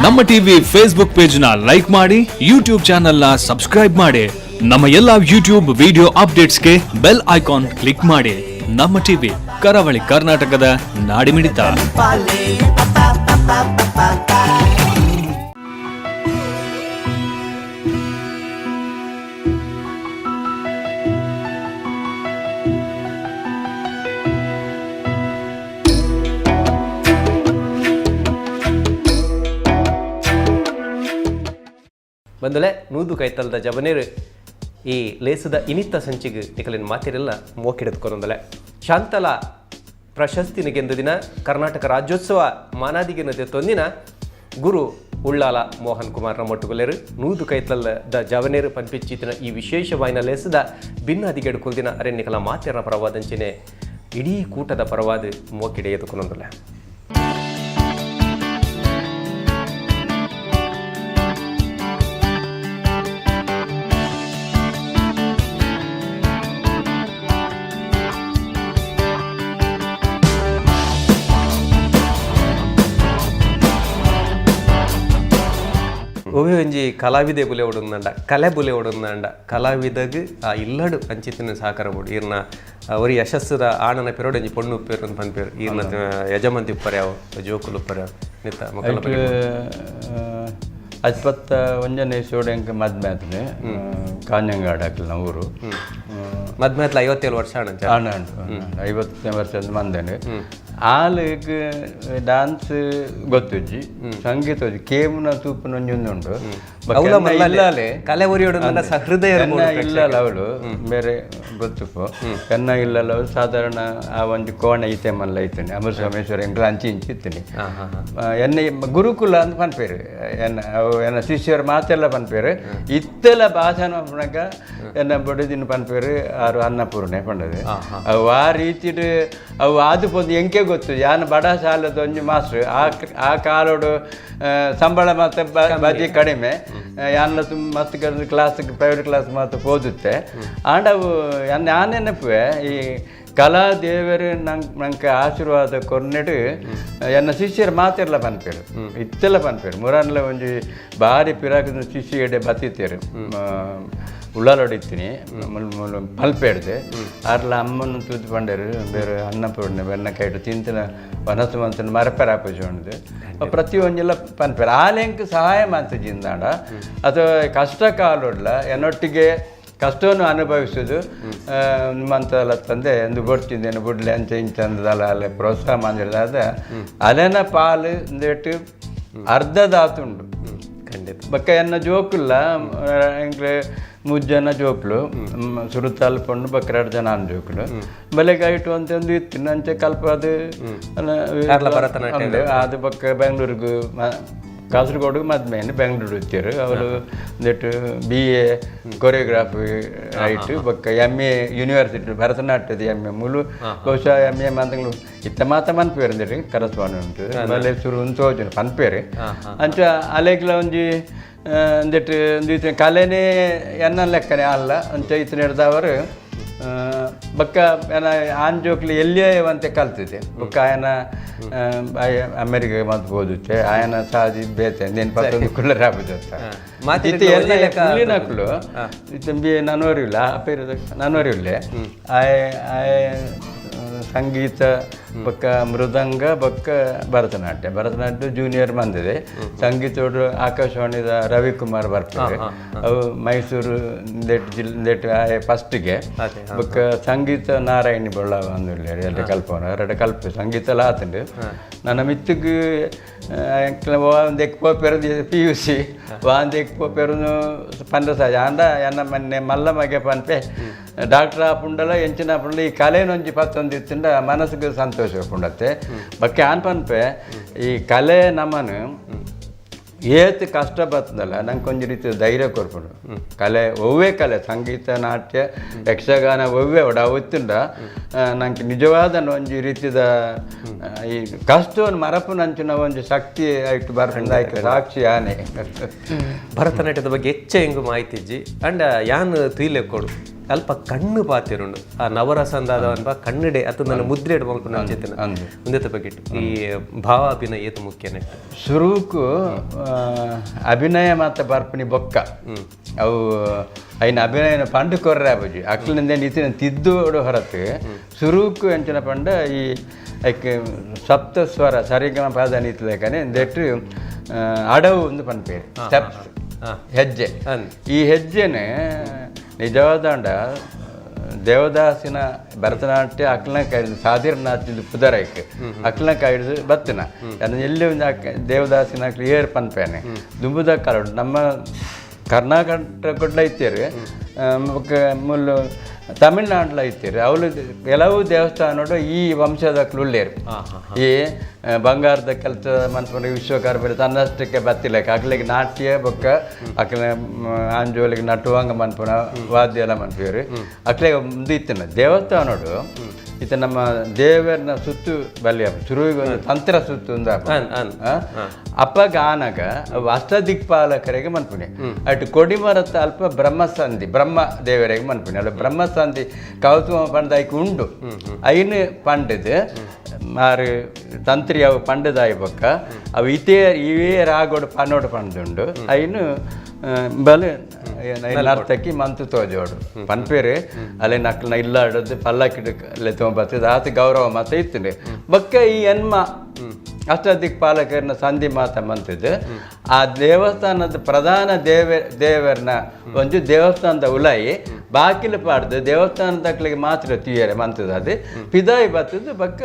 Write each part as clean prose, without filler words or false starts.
ನಮ್ಮ TV Facebook page ನ like ಮಾಡಿ, ಯೂಟ್ಯೂಬ್ ಚಾನೆಲ್ ನ ಸಬ್ಸ್ಕ್ರೈಬ್ ಮಾಡಿ. ನಮ್ಮ ಎಲ್ಲಾ ಯೂಟ್ಯೂಬ್ ವಿಡಿಯೋ ಅಪ್ಡೇಟ್ಸ್ಗೆ ಬೆಲ್ ಐಕಾನ್ ಕ್ಲಿಕ್ ಮಾಡಿ. ನಮ್ಮ ಟಿವಿ ಕರಾವಳಿ ಕರ್ನಾಟಕದ ನಾಡಿಮಿಡಿತ. ಬಂದಲೆ ನೂದು ಕೈತಲ್ದ ಜವನೇರು ಈ ಲೇಸದ ಇನಿತ್ತ ಸಂಚಿಗೆ ನಿಕಲಿನ ಮಾತಿರೆಲ್ಲ ಮೋಕಿಡೆದುಕೊಂದಲೆ ಶಾಂತಲ ಪ್ರಶಸ್ತಿನ ಗೆಂದ ದಿನ ಕರ್ನಾಟಕ ರಾಜ್ಯೋತ್ಸವ ಮಾನಾದಿಗಿನ ತೊಂದಿನ ಗುರು ಉಳ್ಳಾಲ ಮೋಹನ್ ಕುಮಾರ್ನ ಮೊಟ್ಟುಗೊಲೆರು ನೂದು ಕೈತಲ್ದ ಜವನೇರು ಪನ್ಪಿಚ್ಚಿತ್ತಿನ ಈ ವಿಶೇಷವಾಯಿನ ಲೇಸದ ಭಿನ್ನಾದಿಗೆಡು ಕುಲ್ದಿನ ಅರೆನ್ನಿಕಲ ಮಾತಿರ ಪರವಾದಂಚಿನೆ ಇಡೀ ಕೂಟದ ಪರವಾದ ಮೋಕಿಡೆಯದುಕೊಂದಲೆ ಒಬ್ಬ ಒಂಜಿ ಕಲಾವಿದೆ ಬುಲೆ ಓಡುಂದಂಡ ಕಲೆ ಬುಲೆ ಓಡುಂದಂಡ ಕಲಾವಿದಗ್ ಆ ಇಲ್ಲಡು ಅಂಚಿತ್ತಿನ ಸಾಕಾರ ಬೋಡು ಈರ್ನ ಅವರಿ ಯಶಸ್ಸದ ಆಣನ ಪೆರೋಡು ಒಂಜಿ ಪೊಣ್ಣು ಉಪ್ಪೇರು ಅಂತ ಪನ್ಪೇರು ಈರ್ನ ಯಜಮಂತಿ ಉಪ್ಪರ್ಯಾವ ಜೋಕುಲು ಉಪ್ಪರ್ಯಾವ ನಿತ್ತ ಮಕ್ಕಳ 21ನೇ ಸೋಡೆಂಕ ಮದ್ಮ್ಯಾತ್ನೆ ಕಾಂಜಂಗಾಡ ಹಾಕಲ್ ಊರು ಮದ್ಮ್ಯಾತ್ಲ 57 ವರ್ಷ ಆಣ 50ನೇ ವರ್ಷದ ಮಂದೇನೆ ಆಲಿಗೆ ಡ್ಯಾನ್ಸ್ ಗೊತ್ತುಜ್ಜಿ ಸಂಗೀತ ಕೇಮ್ನ ತೂಪನ ಒಂಜೊಂದುಂಡು ಕಲೆ ಉರಿಯೋಡು ಹೃದಯ ಇಲ್ಲಲ್ಲ ಅವಳು ಬೇರೆ ಗೊತ್ತುಪ್ಪು ಕನ್ನ ಇಲ್ಲಲ್ಲ ಅವಳು ಸಾಧಾರಣ ಆ ಒಂದು ಕೋಣ ಐತೆ ಮಲ್ಲ ಐತೇನೆ ಅಮರ ಸೋಮೇಶ್ವರ ಎಂಕ್ಲ ಅಂಚಿ ಇಂಚಿ ಇತ್ತೇನೆ ಎನ್ನ ಗುರುಕುಲ ಅಂತ ಪನ್ಪೇರು ಎನ್ನ ಶಿಷ್ಯರು ಮಾತೆಲ್ಲ ಪನ್ಪೇರು ಇತ್ತೆಲ್ಲ ಭಾಷಣ ಪುಣಗ ಎನ್ನ ಬಡಿದಿನ ಪನ್ಪೇರು ಆರು ಅನ್ನಪೂರ್ಣೆ ಪಂಡದು ಅವು ಆ ರೀತಿ ಅವು ಆದು ಪೊಂದು ಎಂಕೆ ಗೊತ್ತು ಯಾನ ಬಡ ಶಾಲದ ಒಂಜಿ ಮಾಸ್ಟ್ರು ಆ ಕಾಲೋಡು ಸಂಬಳ ಮತ್ತು ಬಜಿ ಕಡಿಮೆ ಯಾನ ಮಸ್ತ್ ಕರೆದು ಕ್ಲಾಸಿಗೆ ಪ್ರೈವೇಟ್ ಕ್ಲಾಸ್ ಮಾತು ಓದುತ್ತೆ ಆಂಡವು ನಾನೆನಪುವೆ ಈ ಕಲಾ ದೇವರು ನಂಗೆ ಆಶೀರ್ವಾದ ಕೊರ್ನೆಡು ಎನ್ನ ಶಿಷ್ಯರು ಮಾತೆಲ್ಲ ಪನ್ಪೇರು ಇತ್ತೆಲ್ಲ ಪನ್ಪೇರು ಮುರಾನ್ಲ ಒಂಜಿ ಭಾರಿ ಪಿರಾಕದ ಶಿಷ್ಯ ಎಡೆ ಬತ್ತಿತ್ತೇರು ಉಳ್ಳಾಲ ಹೊಡಿತೀನಿ ಮಲ್ಪೇಡ್ದೆ ಅರ್ಲ ಅಮ್ಮನ ತೂತು ಪಂಡರು ಬೇರೆ ಅನ್ನಪೂರ್ಣೆ ಬೆನ್ನ ಕೈಟು ತಿಂತಿನ ವನಸು ಮಂತನ ಮರಪೆರ ಆಪೋಸಿದ್ದು ಪ್ರತಿ ಒಂಜೆಲ್ಲ ಪನ್ಪೇರು ಆಲೆಂಕ್ ಸಹಾಯ ಮಾಡ್ತಿದ್ದಿಂದಾಂಡ ಅಥವಾ ಕಷ್ಟ ಕಾಲೋಡ್ಲ ಎನ್ನೊಟ್ಟಿಗೆ ಕಷ್ಟವನ್ನು ಅನುಭವಿಸೋದು ನಿಮ್ಮಂತೆಲ್ಲ ತಂದೆ ಎಂದು ಕೊಡ್ತಿದ್ದೇನೆ ಬುಡ್ಲೆ ಅಂಚೆ ಇಂಚ ಅಂದಲ್ಲ ಅಲ್ಲೇ ಪ್ರೋತ್ಸಾಹ ಮಾಡಿರೋದಾದ ಅಲೆನ ಪಾಲು ಅಂದೇಟು ಅರ್ಧದಾತುಂಡು ಖಂಡಿತ ಬಕ್ಕ ಎನ್ನ ಜೋಕುಲ್ಲ ಎಂಕ್ಲೆ 3 ಜನ ಜೋಕ್ಲು ಸುರುತಾಲ್ ಪಂಡು ಬಕ್ಕ 2 ಜನ ಅನ್ ಜೋಕ್ಲು ಬಲೆಗಾಯಿಟ್ಟು ಅಂತ ಒಂದು ಇತ್ತು ನಂಚೆ ಕಲ್ಪ ಅದು ಅದು ಬಕ್ಕ ಬೆಂಗಳೂರಿಗೂ ಕಾಸರಗೋಡು ಮದ್ಮೇನೆ ಬೆಂಗಳೂರು ಇರ್ತೀರು ಅವರು ಒಂದಿಟ್ಟು BA ಕೊರಿಯೋಗ್ರಾಫಿ ಆಯಿತು ಬಕ್ಕ MA ಯೂನಿವರ್ಸಿಟಿ ಭರತನಾಟ್ಯದ MA ಮೂಲು ಬಹುಶಃ MA ಮಂತಂಗಳು ಇತ್ತ ಮಾತ ಪನ್ಪೇರು ಅಂದೇಳಿ ಕರೆಸ್ಪಾಂಡ್ ಉಂಟು ಆಮೇಲೆ ಸುರು ಉಂಚೋಜನ ಪನ್ಪೇರು ಅಂಚ ಅಲೆಗ್ಲ ಒಂಜಿ ಒಂದಿಟ್ಟು ಒಂದು ಕಲೆನೇ ಎನ್ನ ಲೆಕ್ಕನೆ ಅಲ್ಲ ಅಂಚ ಈತನ ಹಿಡ್ದವರು ಬಕ್ಕ ಏನ ಆನ್ ಜೋಕ್ಲಿ ಎಲ್ಲಿಯೇ ಅಂತೆ ಕಲ್ತಿದ್ದೆ ಬಕ್ಕ ಆಯನ ಅಮೆರಿಕ ಮತ್ತು ಓದುತ್ತೆ ಆಯನ ಸಾದಿ ಬೇತೆ ನೇನು ಪಕ್ಕದ ಕುಳ್ಳರ ಆಗುದು ಎಲ್ಲ ತಂಬಿ ನಾನೋರಿಲ್ಲ ಅಪ್ಪ ನಾನೋರಿಲ್ಲ ಸಂಗೀತ ಬಕ್ಕ ಮೃದಂಗ ಬಕ್ಕ ಭರತನಾಟ್ಯ ಜೂನಿಯರ್ ಬಂದಿದೆ ಸಂಗೀತೋಡು ಆಕಾಶವಾಣಿದ ರವಿಕುಮಾರ್ ಬರ್ತಾರೆ ಅವು ಮೈಸೂರು ಫಸ್ಟಿಗೆ ಬಕ್ಕ ಸಂಗೀತ ನಾರಾಯಣಿ ಬೊಳ್ಳ ಅಂದಿಲ್ಲ ಎರಡು ಕಲ್ಪನ 2 ಕಲ್ಪ ಸಂಗೀತ ಎಲ್ಲ ಆತಂಡು ನನ್ನ ಮಿತ್ತಿಗೆ ಒಂದು ಎಕ್ಪೋಪೆರು PUC ಒಂದು ಎಕ್ಪೋಪೆರು ಪಂಡ ಆಂಡ ಎನ್ನ ಮೊನ್ನೆ ಮಲ್ಲ ಮಗೆ ಪನ್ಪೆ ಡಾಕ್ಟರ್ ಆಪುಂಡಲ ಎಂಚಿನ ಆಪುಂಡಲ ಈ ಕಲೆನೊಂಜಿ ಪತ್ತೊಂದು ಇತ್ತಿಂಡ ಮನಸ್ಸಿಗೆ ಸಂತೋಷ ಪುಂಡತ್ತೆ ಬಕ್ಕೆ ಆನ್ ಪನ್ಪೆ ಈ ಕಲೆ ನಮ್ಮನು ಏತ್ ಕಷ್ಟ ಬರ್ತದಲ್ಲ ನಂಗೆ ಒಂದು ರೀತಿ ಧೈರ್ಯ ಕೊರ್ಪುಂಡು ಕಲೆ ಒವ್ವೇ ಕಲೆ ಸಂಗೀತ ನಾಟ್ಯ ಯಕ್ಷಗಾನ ಒವ್ವೇ ಒಡ ಅವತ್ತಿಂಡ ನಂಗೆ ನಿಜವಾದ ಒಂಜಿ ರೀತಿದ ಈ ಕಷ್ಟವನ್ನು ಮರಪು ನಂಚಿನ ಒಂದು ಶಕ್ತಿ ಆಯ್ತು ಬರ್ತಂದ ಸಾಕ್ಷಿ ಆನೆ ಭರತನಾಟ್ಯದ ಬಗ್ಗೆ ಹೆಚ್ಚು ಹೆಂಗು ಮಾಹಿತಿ ಇಜ್ಜಿ ಅಂಡ್ ಯಾನ್ ತುಯಿಲೆ ಕೊಡು ಅಲ್ಪ ಕಣ್ಣು ಪಾತಿರುಂಡು ಆ ನವರಸ ಅಂದಾದ ಅನ್ಪ ಕಣ್ಣಡೆ ಅಥವಾ ನನ್ನ ಮುದ್ರೆ ಇಡ್ಕೊಂಡು ಅಂಚೆತ್ತಿನ ಮುಂದೆ ಬಗೆಟ್ ಈ ಭಾವ ಅಭಿನಯ ಏತು ಮುಖ್ಯನೇ ಶುರುಕು ಅಭಿನಯ ಮಾತ ಬರ್ಪಣಿ ಬೊಕ್ಕ ಅವು అయిన ಅಭಿನಯನ ಪಂಡು ಕೊರ್ರೆ ಆಬುಜಿ ಅಕ್ಲಿಂದ ನಿತಿನ ತಿದ್ದೋಡು ಹೊರತು ಶುರುಕು ಎಂಚಿನ ಪಂಡ ಈ ಐಕ್ ಸಪ್ತ ಸ್ವರ ಸರಿಗಮ ಪದ ನೀತಿಲೇಕನೆ ದೆಟ್ಟು ಅಡವು ಒಂದು ಪನ್ಪೇರು ಸ್ಟೆಪ್ಸ್ ಹೆಜ್ಜೆ ಈ ಹೆಜ್ಜೆನೆ ನಿಜವಾದ ದೇವದಾಸಿನ ಭರತನಾಟ್ಯ ಅಕ್ಲನ ಕಾಯ್ದು ಸಾಧಿರ ನಾಚಿದ್ದು ಪುದರೈಕ್ ಅಕ್ಲನ ಕಾಯ್ದು ಬತ್ತಿನ ಎಲ್ಲಿ ಒಂದು ದೇವದಾಸಿನ ಕ್ಲಿಯರ್ ಪನ್ಪೇನೆ ದುಂಬುದ ಕರಡು ನಮ್ಮ ಕರ್ನಾಟಕ ಕೊಡ್ಲ ಐತೇರಿ ಮುಲ್ಲು ತಮಿಳ್ನಾಡ್ಲ ಐತೇರಿ ಅವಳು ಕೆಲವು ದೇವಸ್ಥಾನ ಈ ವಂಶದಕ್ಲು ಉಳ್ಳೇರು ಈ ಬಂಗಾರದ ಕೆಲಸ ಮನ್ಪುನ ವಿಶ್ವಕರ್ಮ ತನ್ನಷ್ಟಕ್ಕೆ ಬತ್ತಿಲ್ಲಕ್ಕೆ ಅಕ್ಲಿಗೆ ನಾಟ್ಯ ಬೊಕ್ಕ ಅಕ್ಲ ಆಂಜೋಲಿಗೆ ನಟುವಂಗ ಮನ್ಪುನ ವಾದ್ಯ ಎಲ್ಲ ಮನ್ಪೇರು ಅಕ್ಲಿಗೆ ಮುಂದೆ ಇತ್ತನ ದೇವಸ್ಥಾನೋಡು ಇತ್ತ ನಮ್ಮ ದೇವರನ್ನ ಸುತ್ತು ಬಲ್ಯ ಶುರುವಿಗೆ ಒಂದು ತಂತ್ರ ಸುತ್ತು ಒಂದು ಅಪ್ಪಗ ಆನಾಗ ಅಷ್ಟದಿಕ್ಪಾಲಕರಿಗೆ ಮನ್ಪುಣಿ ಅಟ್ ಕೊಡಿಮರತ್ತ ಅಲ್ಪ ಬ್ರಹ್ಮಸಂಧಿ ಬ್ರಹ್ಮ ದೇವರಿಗೆ ಮನ್ಪುಣಿ ಅಲ್ಲ ಬ್ರಹ್ಮಸಂಧಿ ಕೌತುಮ ಪಂಡಾಯ್ಕೆ ಉಂಡು ಐನು ಪಂಡದು ಮಾರು ತಂತ್ರಿ ಅವು ಪಂಡದಾಯಿ ಬೊಕ್ಕ ಅವು ಇವೇ ರಾಗೋಡು ಪನ್ನೋಡು ಪಂಡುಂಡು ಐನು ಬಲು ನರ್ತಕಿ ಮಂತು ತೋಜೋಡು ಪನ್ಪೇರು ಅಲ್ಲೇ ನಕ್ಲನ ಇಲ್ಲಾಡೋದು ಪಲ್ಲಕ್ಕಿಡು ತೊಗೊಂಬರ್ತದೆ ಆತ ಗೌರವ ಮಾತ ಇತ್ತು ಬೊಕ್ಕ ಈ ಎನ್ಮ ಅಷ್ಟದಿಕ್ಪಾಲಕರನ್ನ ಸಂಧಿ ಮಾತ ಮಂತದ್ದು ಆ ದೇವಸ್ಥಾನದ ಪ್ರಧಾನ ದೇವರನ್ನ ಒಂದು ದೇವಸ್ಥಾನದ ಉಲಾಯಿ ಬಾಕಿಲು ಪಾಡ್ದು ದೇವಸ್ಥಾನದಕ್ಲಿಗೆ ಮಾತ್ರ ತುಯ್ಯರೆ ಮಂತದ್ದು ಅದು ಪಿದಾಯಿ ಬರ್ತದ್ದು ಬಕ್ಕ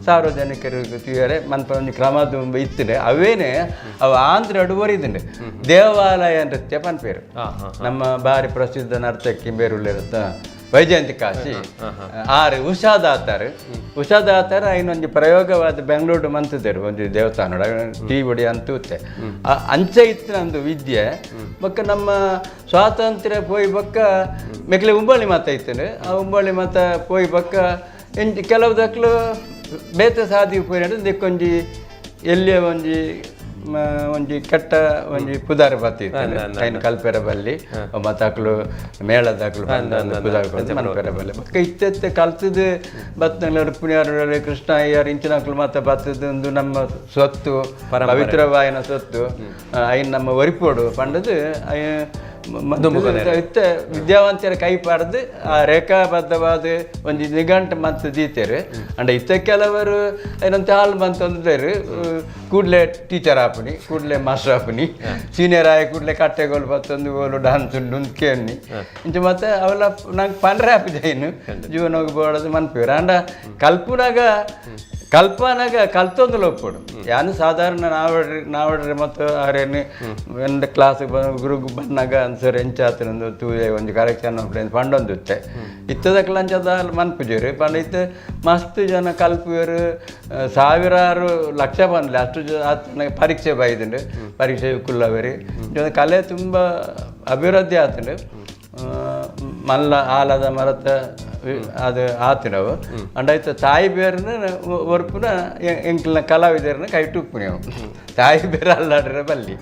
ಸಾರ್ವಜನಿಕರಿಗೆ ತುಯ್ಯರೆ ಮನ್ಪ ಒಂದು ಕ್ರಮದ ಇತ್ತದೆ ಅವೇನೇ ಅವು ಆಂಧ್ರ ಅಡುವರಿದಂಡು ದೇವಾಲಯ ನೃತ್ಯ ಪನ್ಪೇರು ನಮ್ಮ ಭಾರಿ ಪ್ರಸಿದ್ಧ ನರ್ತಕಿ ಬೇರುಳ್ಳಿರುತ್ತ ವೈಜಯಂತಿ ಕಾಶಿ ಆರು ಉಷಾದಾತಾರ ಇನ್ನೊಂದು ಪ್ರಯೋಗವಾದ ಬೆಂಗಳೂರು ಮಂತದರು ಒಂದು ದೇವಸ್ಥಾನ ಟಿ ಬಡಿ ಅಂತೂತೆ ಅಂಚೆ ಇತ್ತಿನ ಒಂದು ವಿದ್ಯೆ ಬೊಕ್ಕ ನಮ್ಮ ಸ್ವಾತಂತ್ರ್ಯ ಪೋಯಿ ಬೊಕ್ಕ ಮೆಕ್ಲೆ ಉಂಬಳಿ ಮಾತ ಇತ್ತಂದ್ರೆ ಆ ಉಂಬಳಿ ಮಾತ ಪೋಯಿ ಬೊಕ್ಕ ಕೆಲವು ದಕ್ಲು ಬೇತೆ ಸಾದಿ ಪೋಯಿ ದಿಕ್ಕೊಂಜಿ ಎಲ್ಲಿಯ ಒಂಜಿ ಕೆಟ್ಟ ಒಂಜಿ ಪುದಾರ ಬತ್ತಿತ್ತು ಐನು ಕಲ್ಪೆರ ಬಲ್ಲಿ ಮತ್ತಕ್ಲು ಮೇಳದಾಕ್ಲು ಪುದಾರ ಮನ್ಪೆರ ಬಲ್ಲಿ ಬೊಕ್ಕ ಇತ್ತೆ ಕಲ್ತದ್ದು ಬತ್ತಂಗ್ಲ ರುಕ್ಮಿಣಿಯಾರು ಕೃಷ್ಣ ಅಯ್ಯರ್ ಇಂಚಿನಕ್ಲು ಮತ್ತೆ ಬತ್ತದ್ದು ಒಂದು ನಮ್ಮ ಸ್ವತ್ತು ಪವಿತ್ರವಾಯಿನ ಸ್ವತ್ತು ಐನು ನಮ್ಮ ಒರಿಪೋಡು ಪಂಡದು ಇತ್ತೆ ವಿದ್ಯಾವಂತರ ಕೈ ಪಾಡ್ದು ಆ ರೇಖಾಬದ್ಧವಾದ ಒಂದು ನಿಘಂಟು ಮಂತ್ ದೀತೇರು ಅಂಡ ಇತ್ತ ಕೆಲವರು ಏನಂತ ಹಾಲು ಬಂತಂದ್ರು ಕೂಡಲೇ ಟೀಚರ್ ಆಪಣಿ ಕೂಡಲೇ ಮಾಸ್ಟರ್ ಆಪಣಿ ಸೀನಿಯರ್ ಆಗಿ ಕೂಡಲೇ ಕಟ್ಟೆಗೋಲು ಬತ್ತೊಂದು ಗೋಲು ಡಾನ್ಸ್ ಉಂಡು ಕೇಳಿ ಇಂಚ ಮತ್ತೆ ಅವೆಲ್ಲ ನಂಗೆ ಪಂಡ್ರೆ ಹಾಪಿದೆನು ಜೀವನ ಹೋಗ್ಬೋಡದು ಮನ್ಪೇರು ಅಂಡ ಕಲ್ಪನಾಗ ಕಲ್ತೊಂದು ಒಪ್ಪೋಡು ಯಾನು ಸಾಧಾರಣ ನಾವಡ್ರಿ ಮತ್ತು ಅವರೇನು ಒಂದು ಕ್ಲಾಸಿಗೆ ಗುರು ಬಂದಾಗ ಅನ್ಸರ್ ಎಂಚಾತನೊಂದು ತೂಯೆ ಒಂದು ಕರೆಕ್ಷನ್ ಪಂಡೊಂದುತ್ತೆ ಇತ್ತದಕ್ಕೆ ಲಂಚದ ಮನ್ಪುಜೇರು ಪಂಡ ಇತ್ತು ಮಸ್ತ್ ಜನ ಕಲ್ಪುವರು ಸಾವಿರಾರು ಲಕ್ಷ ಬಂದ್ಲಿ ಅಷ್ಟು ಪರೀಕ್ಷೆ ಬೈದುಂಡು ಪರೀಕ್ಷೆ ಕುಲ್ಲವರಿ ಕಲೆ ತುಂಬ ಅಭಿವೃದ್ಧಿ ಆತಂಡು ಮಲ್ಲ ಆಲದ ಮರತ ಅದು ಆತಿನವು ಅಂಡಾಯ್ತು ತಾಯಿ ಬೇರನ್ನ ಒರ್ಪುನ ಎಂಕ್ಲಿನ ಕಲಾವಿದರನ್ನ ಕೈಟುಪ್ಪುನಿ ಅವು ತಾಯಿ ಬೇರೆ ಅಲ್ಲಾಡ್ರೆ ಬಲ್ಲಿ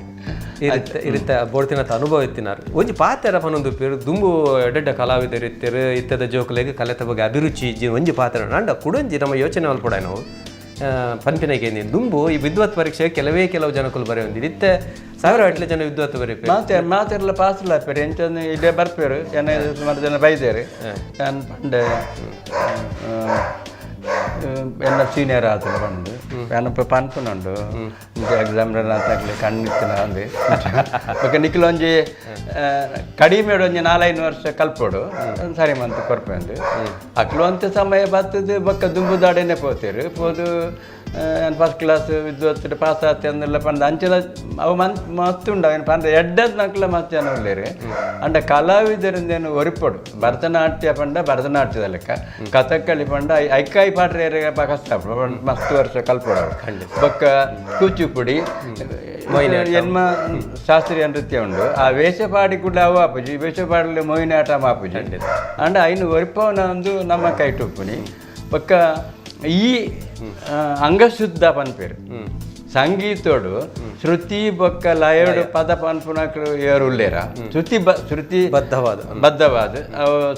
ಇರಿತ್ತ ಬೋಡ್ತಿನ ಅನುಭವ ಇತ್ತಿನಾರು ಒಂಜಿ ಪಾತ್ರ ಪನೊಂದು ಪೇರು ದುಂಬು ಎಡ್ಡ ಕಲಾವಿದರು ಇತ್ತರು ಇತ್ತದ ಜೋಕಲೆಗೆ ಕಲೆತ ಬಗ್ಗೆ ಅಭಿರುಚಿ ಇಜ್ಜಿ ಒಂಜಿ ಪಾತ್ರ ಅಂಡ ಕುಡಂಜಿ ನಮ್ಮ ಯೋಚನೆ ಅಲ್ಪಡ ನಾವು ಪನ್ಪಿನಗೆ ದುಂಬು ಈ ವಿದ್ವತ್ ಪರೀಕ್ಷೆ ಕೆಲವು ಜನಕ್ಕೂ ಬರೆಯೊಂದಿದೆ ಇತ್ತೆ ಸಾವಿರ ಅಟ್ಲೆ ಜನ ವಿದ್ವತ್ ಬರೀ ಮಾತೆಲ್ಲ ಪಾಸಲ್ಲ ಪೇರು ಎಂಚೊಂದು ಇಲ್ಲೇ ಬರ್ಪೇರು ಸುಮಾರು ಜನ ಬೈದೇರು ಪಂಡೆ ಎಲ್ಲ ಸೀನಿಯರ್ ಆತನ ಬಂದು ಏನಪ್ಪ ಪನ್ಪುನುಂಡು ಎಕ್ಸಾಮ್ ಆತಕ್ಲಿ ಕಣ್ಣಿತ್ತಿನ ಅಂದು ಬೊಕ್ಕ ನಿಖಿಲ್ ಒಂಜಿ ಕಡಿಮೆ ಒಂಜಿ 4-5 ವರ್ಷ ಕಲ್ಪೋಡು ಸರಿ ಮಂತ್ ಕೊರ್ಪೆಂದು ಅಕ್ಲು ಅಂತ ಸಮಯ ಬರ್ತದೆ ಬೊಕ್ಕ ದುಂಬುದಾಡೇನೆ ಪೋತೇರು ಪೋದು ಫಸ್ಟ್ ಕ್ಲಾಸ್ ವಿದ್ವತ್ತು ಪಾಸ್ ಆತ ಅಂದೆಲ್ಲ ಪಂಡ ಅಂಚೆಲ್ಲ ಅವು ಮತ್ತುಂಡು ಅವನು ಪಂಡ ಎಡ್ಡದ ನಕ್ಲ ಮಸ್ತ್ ಜನ ಉಳ್ಳೇರು ಅಂಡ ಕಲಾವಿದರಿಂದೇನು ಒರಿಪೋಡು ಭರತನಾಟ್ಯ ಪಂಡ ಭರತನಾಟ್ಯದ ಲೆಕ್ಕ ಕಥಕ್ಕಳಿ ಪಂಡ ಐಕಾಯಿ ಪಾಡ್ರೆ ಕಷ್ಟ ಮಸ್ತ್ ವರ್ಷ ಕಲ್ಪೋಡು ಬೊಕ್ಕ ಕೂಚುಪುಡಿ ಎನ್ಮ ಶಾಸ್ತ್ರೀಯ ನೃತ್ಯ ಉಂಡು ಆ ವೇಷಪಾಡಿ ಕೂಡ ಅವು ಆಪುಜಿ ವೇಷಪಾಡಲಿ ಮೊಯಿನಾಟ ಮಾಪುಜಿ ಅಂಡ ಐನು ಒರಿಪವನ ಒಂದು ನಮ್ಮ ಕೈ ಟುಪ್ಪುನಿ ಬೊಕ್ಕ ಈ ಅಂಗಶುದ್ಧ ಪನ್ಪೇರು ಸಂಗೀತೋಡು ಶ್ರುತಿ ಬೊಕ್ಕ ಲಯೋಡು ಪದ ಪನ್ಪುನಕ್ಲು ಏರು ಉಳ್ಳೇರ ಶ್ರುತಿ ಬದ್ಧವಾದ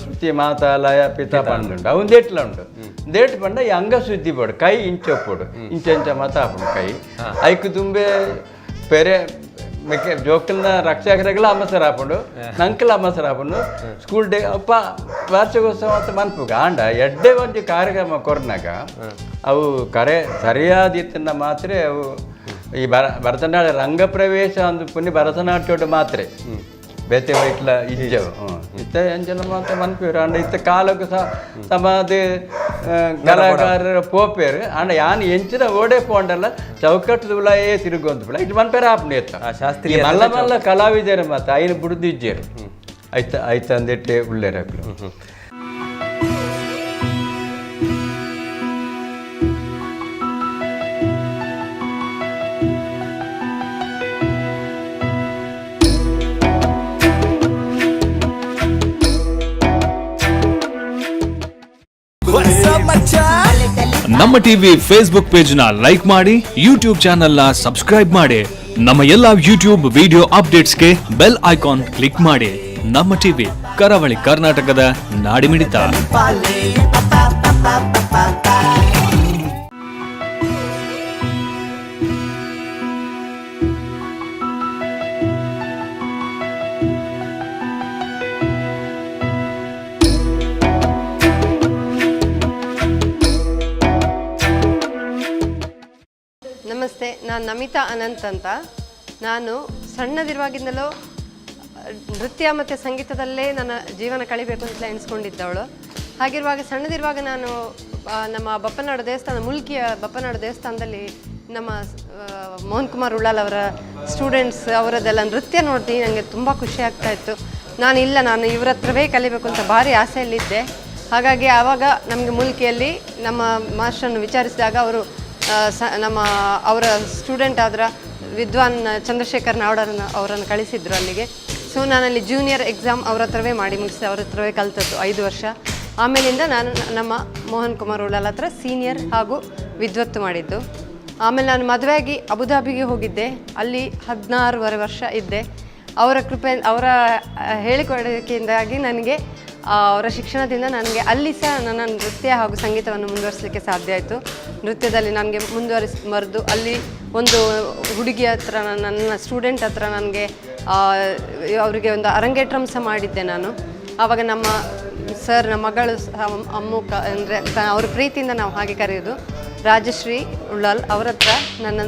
ಶ್ರುತಿ ಮಾತಾ ಲಯ ಪಿತ ಪಂಡುಂಡು ಅವನ್ ದೇಟ್ಲ ಉಂಡು ದೇಟ್ ಪಂಡ ಈ ಅಂಗ ಶುದ್ಧಿ ಪೋಡು ಕೈ ಇಂಚೊಪ್ಪುಡು ಇಂಚ ಮತ ಹಾಪುಡು ಕೈ ಐಕು ತುಂಬೆ ಪೆರೆ ಮೆಕ್ಕೆ ಜೋಕಲ್ನ ರಕ್ಷಕರೆಗಳ ಅಮ್ಮಸರ ಹಾಕೊಂಡು ನಂಕಲ್ ಅಮ್ಮಸರ ಹಾಕೊಂಡು ಸ್ಕೂಲ್ ಡೇ ಅಪ್ಪ ವಾರ್ಷಿಕೋತ್ಸವ ಅಂತ ಮನ್ಪುಗ ಆಂಡ ಎಡ್ಡೆ ಒಂದು ಕಾರ್ಯಕ್ರಮ ಕೊರ್ನಾಗ ಅವು ಕರೆ ಸರಿಯಾದಿತ್ತನ್ನ ಮಾತ್ರ ಅವು ಈ ಭರತನಾಟ್ಯ ರಂಗಪ್ರವೇಶ ಅಂದು ಪುಣ್ಯ ಭರತನಾಟ್ಯೋಡು ಮಾತ್ರ ಬೇತೆ ವೈಟ್ಲ ಇಜ್ಜವು ಇತ್ತ ಎಂಜನ ಮಾತ್ರ ಮನ್ಪೇರು ಅಂಡ ಇತ್ತ ಕಾಲಕ್ಕೂ ಸಹ ಸಮಾಧಿ ಕಲಾಕಾರರ ಪೋಪೇರು ಅಂಡ ಯಾನ್ ಎಂಚಿನ ಓಡೆ ಪೋಂಡಲ್ಲ ಚೌಕಟ್ಟು ತುಲಾಯೇ ತಿರುಗೊಂದು ಬಿಡ ಇದು ಮನ್ಪೇರ ಆಪ್ನೆ ಶಾಸ್ತ್ರೀಯ ಮಲ್ಲ ಮಲ್ಲ ಕಲಾವಿದರು ಮಾತ್ರ ಐನು ಬಿಡುದಿಜ್ಜೇರು ಆಯ್ತ ಅಂದಿಟ್ಟೆ ಉಳ್ಳೇರಕ್ಲು ನಮ್ಮ ಟಿವಿ ಫೇಸ್ಬುಕ್ ಪೇಜ್ ನ ಲೈಕ್ ಮಾಡಿ, ಯೂಟ್ಯೂಬ್ ಚಾನೆಲ್ ನ ಸಬ್ಸ್ಕ್ರೈಬ್ ಮಾಡಿ. ನಮ್ಮ ಎಲ್ಲಾ ಯೂಟ್ಯೂಬ್ ವಿಡಿಯೋ ಅಪ್ಡೇಟ್ಸ್ಗೆ ಬೆಲ್ ಐಕಾನ್ ಕ್ಲಿಕ್ ಮಾಡಿ. ನಮ್ಮ ಟಿವಿ ಕರಾವಳಿ ಕರ್ನಾಟಕದ ನಾಡಿಮಿಡಿತ. ನಮಸ್ತೆ, ನಾನು ನಮಿತಾ ಅನಂತ್ ಅಂತ. ನಾನು ಸಣ್ಣದಿರುವಾಗಿಂದಲೂ ನೃತ್ಯ ಮತ್ತು ಸಂಗೀತದಲ್ಲೇ ನನ್ನ ಜೀವನ ಕಳಿಬೇಕು ಅಂತ ಎಣಿಸ್ಕೊಂಡಿದ್ದವಳು. ಹಾಗಿರುವಾಗ ಸಣ್ಣದಿರುವಾಗ ನಾನು ನಮ್ಮ ಬಪ್ಪನಾಡು ದೇವಸ್ಥಾನ, ಮುಲ್ಕಿಯ ಬಪ್ಪನಾಡು ದೇವಸ್ಥಾನದಲ್ಲಿ ನಮ್ಮ ಮೋಹನ್ ಕುಮಾರ್ ಉಳ್ಳಾಲ ಅವರ ಸ್ಟೂಡೆಂಟ್ಸ್ ಅವರದ್ದೆಲ್ಲ ನೃತ್ಯ ನೋಡ್ತೀನಿ. ನನಗೆ ತುಂಬ ಖುಷಿ ಆಗ್ತಾಯಿತ್ತು. ನಾನು ಇವರ ಹತ್ರವೇ ಕಲಿಬೇಕು ಅಂತ ಭಾರಿ ಆಸೆಯಲ್ಲಿದ್ದೆ. ಹಾಗಾಗಿ ಆವಾಗ ನಮಗೆ ಮುಲ್ಕಿಯಲ್ಲಿ ನಮ್ಮ ಮಾಸ್ಟರನ್ನು ವಿಚಾರಿಸಿದಾಗ ಅವರು ಅವರ ಸ್ಟೂಡೆಂಟ್ ಆದ್ರ ವಿದ್ವಾನ್ ಚಂದ್ರಶೇಖರ್ ಅವರನ್ನು ಕಳಿಸಿದ್ರು ಅಲ್ಲಿಗೆ. ಸೊ ನಾನಲ್ಲಿ ಜೂನಿಯರ್ ಎಕ್ಸಾಮ್ ಅವ್ರ ಹತ್ರವೇ ಮಾಡಿ ಮುಗಿಸಿ ಅವ್ರ ಹತ್ರವೇ ಕಲಿತದ್ದು 5 ವರ್ಷ. ಆಮೇಲಿಂದ ನಾನು ನಮ್ಮ ಮೋಹನ್ ಕುಮಾರ್ ಉಳ್ಳಾಲ ಹತ್ರ ಸೀನಿಯರ್ ಹಾಗೂ ವಿದ್ವತ್ತು ಮಾಡಿದ್ದು. ಆಮೇಲೆ ನಾನು ಮದುವೆಯಾಗಿ ಅಬುಧಾಬಿಗೆ ಹೋಗಿದ್ದೆ. ಅಲ್ಲಿ 16 ವರ್ಷ ಇದ್ದೆ. ಅವರ ಕೃಪೆ, ಅವರ ಹೇಳಿಕೊಡುವಿಕೆಯಿಂದಾಗಿ ನನಗೆ ಅವರ ಶಿಕ್ಷಣದಿಂದ ನನಗೆ ಅಲ್ಲಿ ಸಹ ನನ್ನ ನೃತ್ಯ ಹಾಗೂ ಸಂಗೀತವನ್ನು ಮುಂದುವರಿಸಲಿಕ್ಕೆ ಸಾಧ್ಯ ಆಯಿತು. ನೃತ್ಯದಲ್ಲಿ ನನಗೆ ಮುಂದುವರಿಸಬಾರ್ದು. ಅಲ್ಲಿ ಒಂದು ಹುಡುಗಿ ಹತ್ರ, ನನ್ನ ಸ್ಟೂಡೆಂಟ್ ಹತ್ರ ನನಗೆ ಅವರಿಗೆ ಒಂದು ಅರಂಗೇಟ್ರಂ ಸಹ ಮಾಡಿದ್ದೆ ನಾನು. ಆವಾಗ ನಮ್ಮ ಸರ್, ನಮ್ಮ ಮಗಳು ಅಮ್ಮುಕ ಅಂದರೆ ಅವ್ರ ಪ್ರೀತಿಯಿಂದ ನಾವು ಹಾಗೆ ಕರೆಯೋದು, ರಾಜಶ್ರೀ ಉಳ್ಳಾಲ್ ಅವರ ಹತ್ರ ನನ್ನ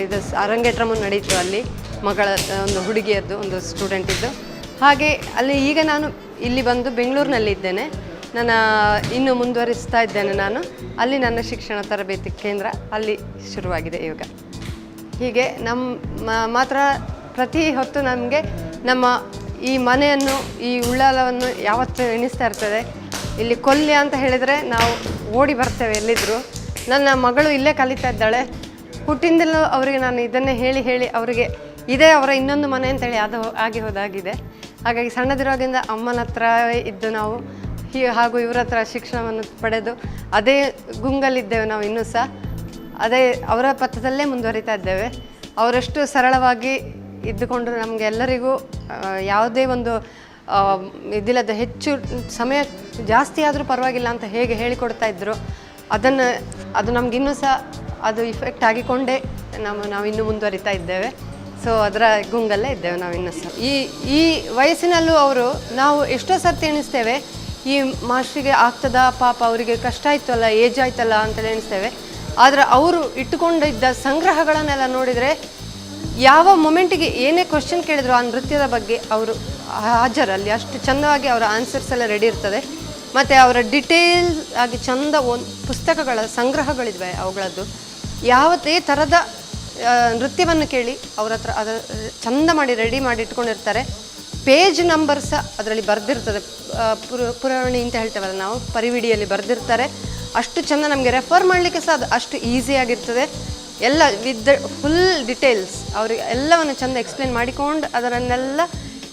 ಇದು ಅರಂಗೇಟ್ರಮು ನಡೀತು. ಅಲ್ಲಿ ಮಗಳ ಒಂದು ಹುಡುಗಿಯದ್ದು ಒಂದು ಸ್ಟೂಡೆಂಟಿದ್ದು. ಹಾಗೆ ಅಲ್ಲಿ ಈಗ ನಾನು ಇಲ್ಲಿ ಬಂದು ಬೆಂಗಳೂರಿನಲ್ಲಿ ಇದ್ದೇನೆ. ನಾನು ಇನ್ನೂ ಮುಂದುವರಿಸ್ತಾ ಇದ್ದೇನೆ. ನಾನು ಅಲ್ಲಿ ನನ್ನ ಶಿಕ್ಷಣ ತರಬೇತಿ ಕೇಂದ್ರ ಅಲ್ಲಿ ಶುರುವಾಗಿದೆ ಇವಾಗ. ಹೀಗೆ ನಮ್ಮ ಮಾತ್ರ ಪ್ರತಿ ಹೊತ್ತು ನಮಗೆ ನಮ್ಮ ಈ ಮನೆಯನ್ನು, ಈ ಉಳ್ಳಾಲವನ್ನು ಯಾವತ್ತೂ ಎಣಿಸ್ತಾ ಇರ್ತದೆ. ಇಲ್ಲಿ ಕೊಲ್ಯ ಅಂತ ಹೇಳಿದರೆ ನಾವು ಓಡಿ ಬರ್ತೇವೆ ಎಲ್ಲಿದ್ದರೂ. ನನ್ನ ಮಗಳು ಇಲ್ಲೇ ಕಲಿತಾ ಇದ್ದಾಳೆ. ಹುಟ್ಟಿಂದಲೂ ಅವರಿಗೆ ನಾನು ಇದನ್ನೇ ಹೇಳಿ ಹೇಳಿ ಅವರಿಗೆ ಇದೇ ಅವರ ಇನ್ನೊಂದು ಮನೆ ಅಂತೇಳಿ ಅದು ಆಗಿ ಹೋದಾಗಿದೆ. ಹಾಗಾಗಿ ಸಣ್ಣದಿರುವಾಗಿಂದ ಅಮ್ಮನ ಹತ್ರ ಇದ್ದು ನಾವು ಹಾಗೂ ಇವರ ಹತ್ರ ಶಿಕ್ಷಣವನ್ನು ಪಡೆದು ಅದೇ ಗುಂಗಲ್ಲಿದ್ದೇವೆ ನಾವು ಇನ್ನೂ ಸಹ. ಅದೇ ಅವರ ಪಥದಲ್ಲೇ ಮುಂದುವರಿತಾ ಇದ್ದೇವೆ. ಅವರಷ್ಟು ಸರಳವಾಗಿ ಇದ್ದುಕೊಂಡು ನಮಗೆ ಎಲ್ಲರಿಗೂ ಯಾವುದೇ ಒಂದು ಇದಿಲ್ಲದ ಹೆಚ್ಚು ಸಮಯ ಜಾಸ್ತಿ ಆದರೂ ಪರವಾಗಿಲ್ಲ ಅಂತ ಹೇಗೆ ಹೇಳಿಕೊಡ್ತಾ ಇದ್ದರು, ಅದು ನಮಗಿನ್ನೂ ಸಹ ಅದು ಇಫೆಕ್ಟ್ ಆಗಿಕೊಂಡೇ ನಾವು ಇನ್ನೂ ಮುಂದುವರಿತಾ ಇದ್ದೇವೆ. ಸೊ ಅದರ ಗುಂಗಲ್ಲೇ ಇದ್ದೇವೆ ನಾವು ಇನ್ನೂ ಸಹ. ಈ ವಯಸ್ಸಿನಲ್ಲೂ ನಾವು ಎಷ್ಟೋ ಸರ್ತಿ ಎಣಿಸ್ತೇವೆ, ಈ ಮಾಸ್ಟ್ರಿಗೆ ಆಗ್ತದಾ ಪಾಪ, ಅವರಿಗೆ ಕಷ್ಟ ಆಯ್ತಲ್ಲ, ಏಜ್ ಆಯ್ತಲ್ಲ ಅಂತೇಳಿ ಎಣಿಸ್ತೇವೆ. ಆದರೆ ಅವರು ಇಟ್ಟುಕೊಂಡಿದ್ದ ಸಂಗ್ರಹಗಳನ್ನೆಲ್ಲ ನೋಡಿದರೆ ಯಾವ ಮೊಮೆಂಟಿಗೆ ಏನೇ ಕ್ವಶನ್ ಕೇಳಿದ್ರು ಆ ನೃತ್ಯದ ಬಗ್ಗೆ ಅವರು ಹಾಜರಲ್ಲಿ ಅಷ್ಟು ಚೆಂದವಾಗಿ ಅವರ ಆನ್ಸರ್ಸ್ ಎಲ್ಲ ರೆಡಿ ಇರ್ತದೆ. ಮತ್ತು ಅವರ ಡಿಟೇಲ್ಸ್ ಆಗಿ ಚೆಂದ ಒಂದು ಪುಸ್ತಕಗಳ ಸಂಗ್ರಹಗಳಿದ್ವೆ ಅವುಗಳದ್ದು. ಯಾವುದೇ ಥರದ ನೃತ್ಯವನ್ನು ಕೇಳಿ ಅವ್ರ ಹತ್ರ ಅದರ ಚೆಂದ ಮಾಡಿ ರೆಡಿ ಮಾಡಿ ಇಟ್ಕೊಂಡಿರ್ತಾರೆ. ಪೇಜ್ ನಂಬರ್ ಸಹ ಅದರಲ್ಲಿ ಬರೆದಿರ್ತದೆ. ಪುರವಣಿ ಅಂತ ಹೇಳ್ತೇವಲ್ಲ ನಾವು, ಪರಿವಿಡಿಯಲ್ಲಿ ಬರೆದಿರ್ತಾರೆ. ಅಷ್ಟು ಚೆಂದ ನಮಗೆ ರೆಫರ್ ಮಾಡಲಿಕ್ಕೆ ಸಹ ಅದು ಅಷ್ಟು ಈಸಿಯಾಗಿರ್ತದೆ. ಎಲ್ಲ ವಿತ್ ಫುಲ್ ಡಿಟೇಲ್ಸ್ ಅವರಿಗೆ ಎಲ್ಲವನ್ನು ಚೆಂದ ಎಕ್ಸ್ಪ್ಲೇನ್ ಮಾಡಿಕೊಂಡು ಅದರನ್ನೆಲ್ಲ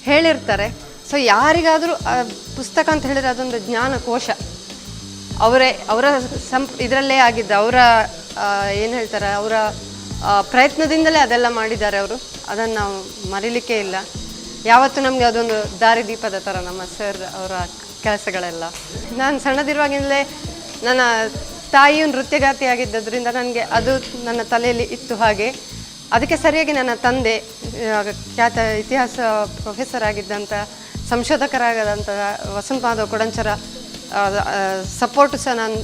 ಹೇಳಿರ್ತಾರೆ. ಸೊ ಯಾರಿಗಾದರೂ ಪುಸ್ತಕ ಅಂತ ಹೇಳಿದರೆ ಅದೊಂದು ಜ್ಞಾನಕೋಶ. ಅವರ ಇದರಲ್ಲೇ ಆಗಿದ್ದ, ಅವರ ಏನು ಹೇಳ್ತಾರೆ, ಅವರ ಪ್ರಯತ್ನದಿಂದಲೇ ಅದೆಲ್ಲ ಮಾಡಿದ್ದಾರೆ ಅವರು. ಅದನ್ನು ನಾವು ಮರೀಲಿಕ್ಕೆ ಇಲ್ಲ. ಯಾವತ್ತೂ ನಮಗೆ ಅದೊಂದು ದಾರಿದೀಪದ ಥರ ನಮ್ಮ ಸರ್ ಅವರ ಕೆಲಸಗಳೆಲ್ಲ. ನಾನು ಸಣ್ಣದಿರುವಾಗಿಂದಲೇ ನನ್ನ ತಾಯಿಯು ನೃತ್ಯಗಾತಿಯಾಗಿದ್ದರಿಂದ ನನಗೆ ಅದು ನನ್ನ ತಲೆಯಲ್ಲಿ ಇತ್ತು. ಹಾಗೆ ಅದಕ್ಕೆ ಸರಿಯಾಗಿ ನನ್ನ ತಂದೆ ಖ್ಯಾತ ಇತಿಹಾಸ ಪ್ರೊಫೆಸರ್ ಆಗಿದ್ದಂಥ ಸಂಶೋಧಕರಾಗದಂಥ ವಸಂತ ಮಾಧವ ಕೊಡಂಚರ ಸಪೋರ್ಟು ಸಹ ನಾನು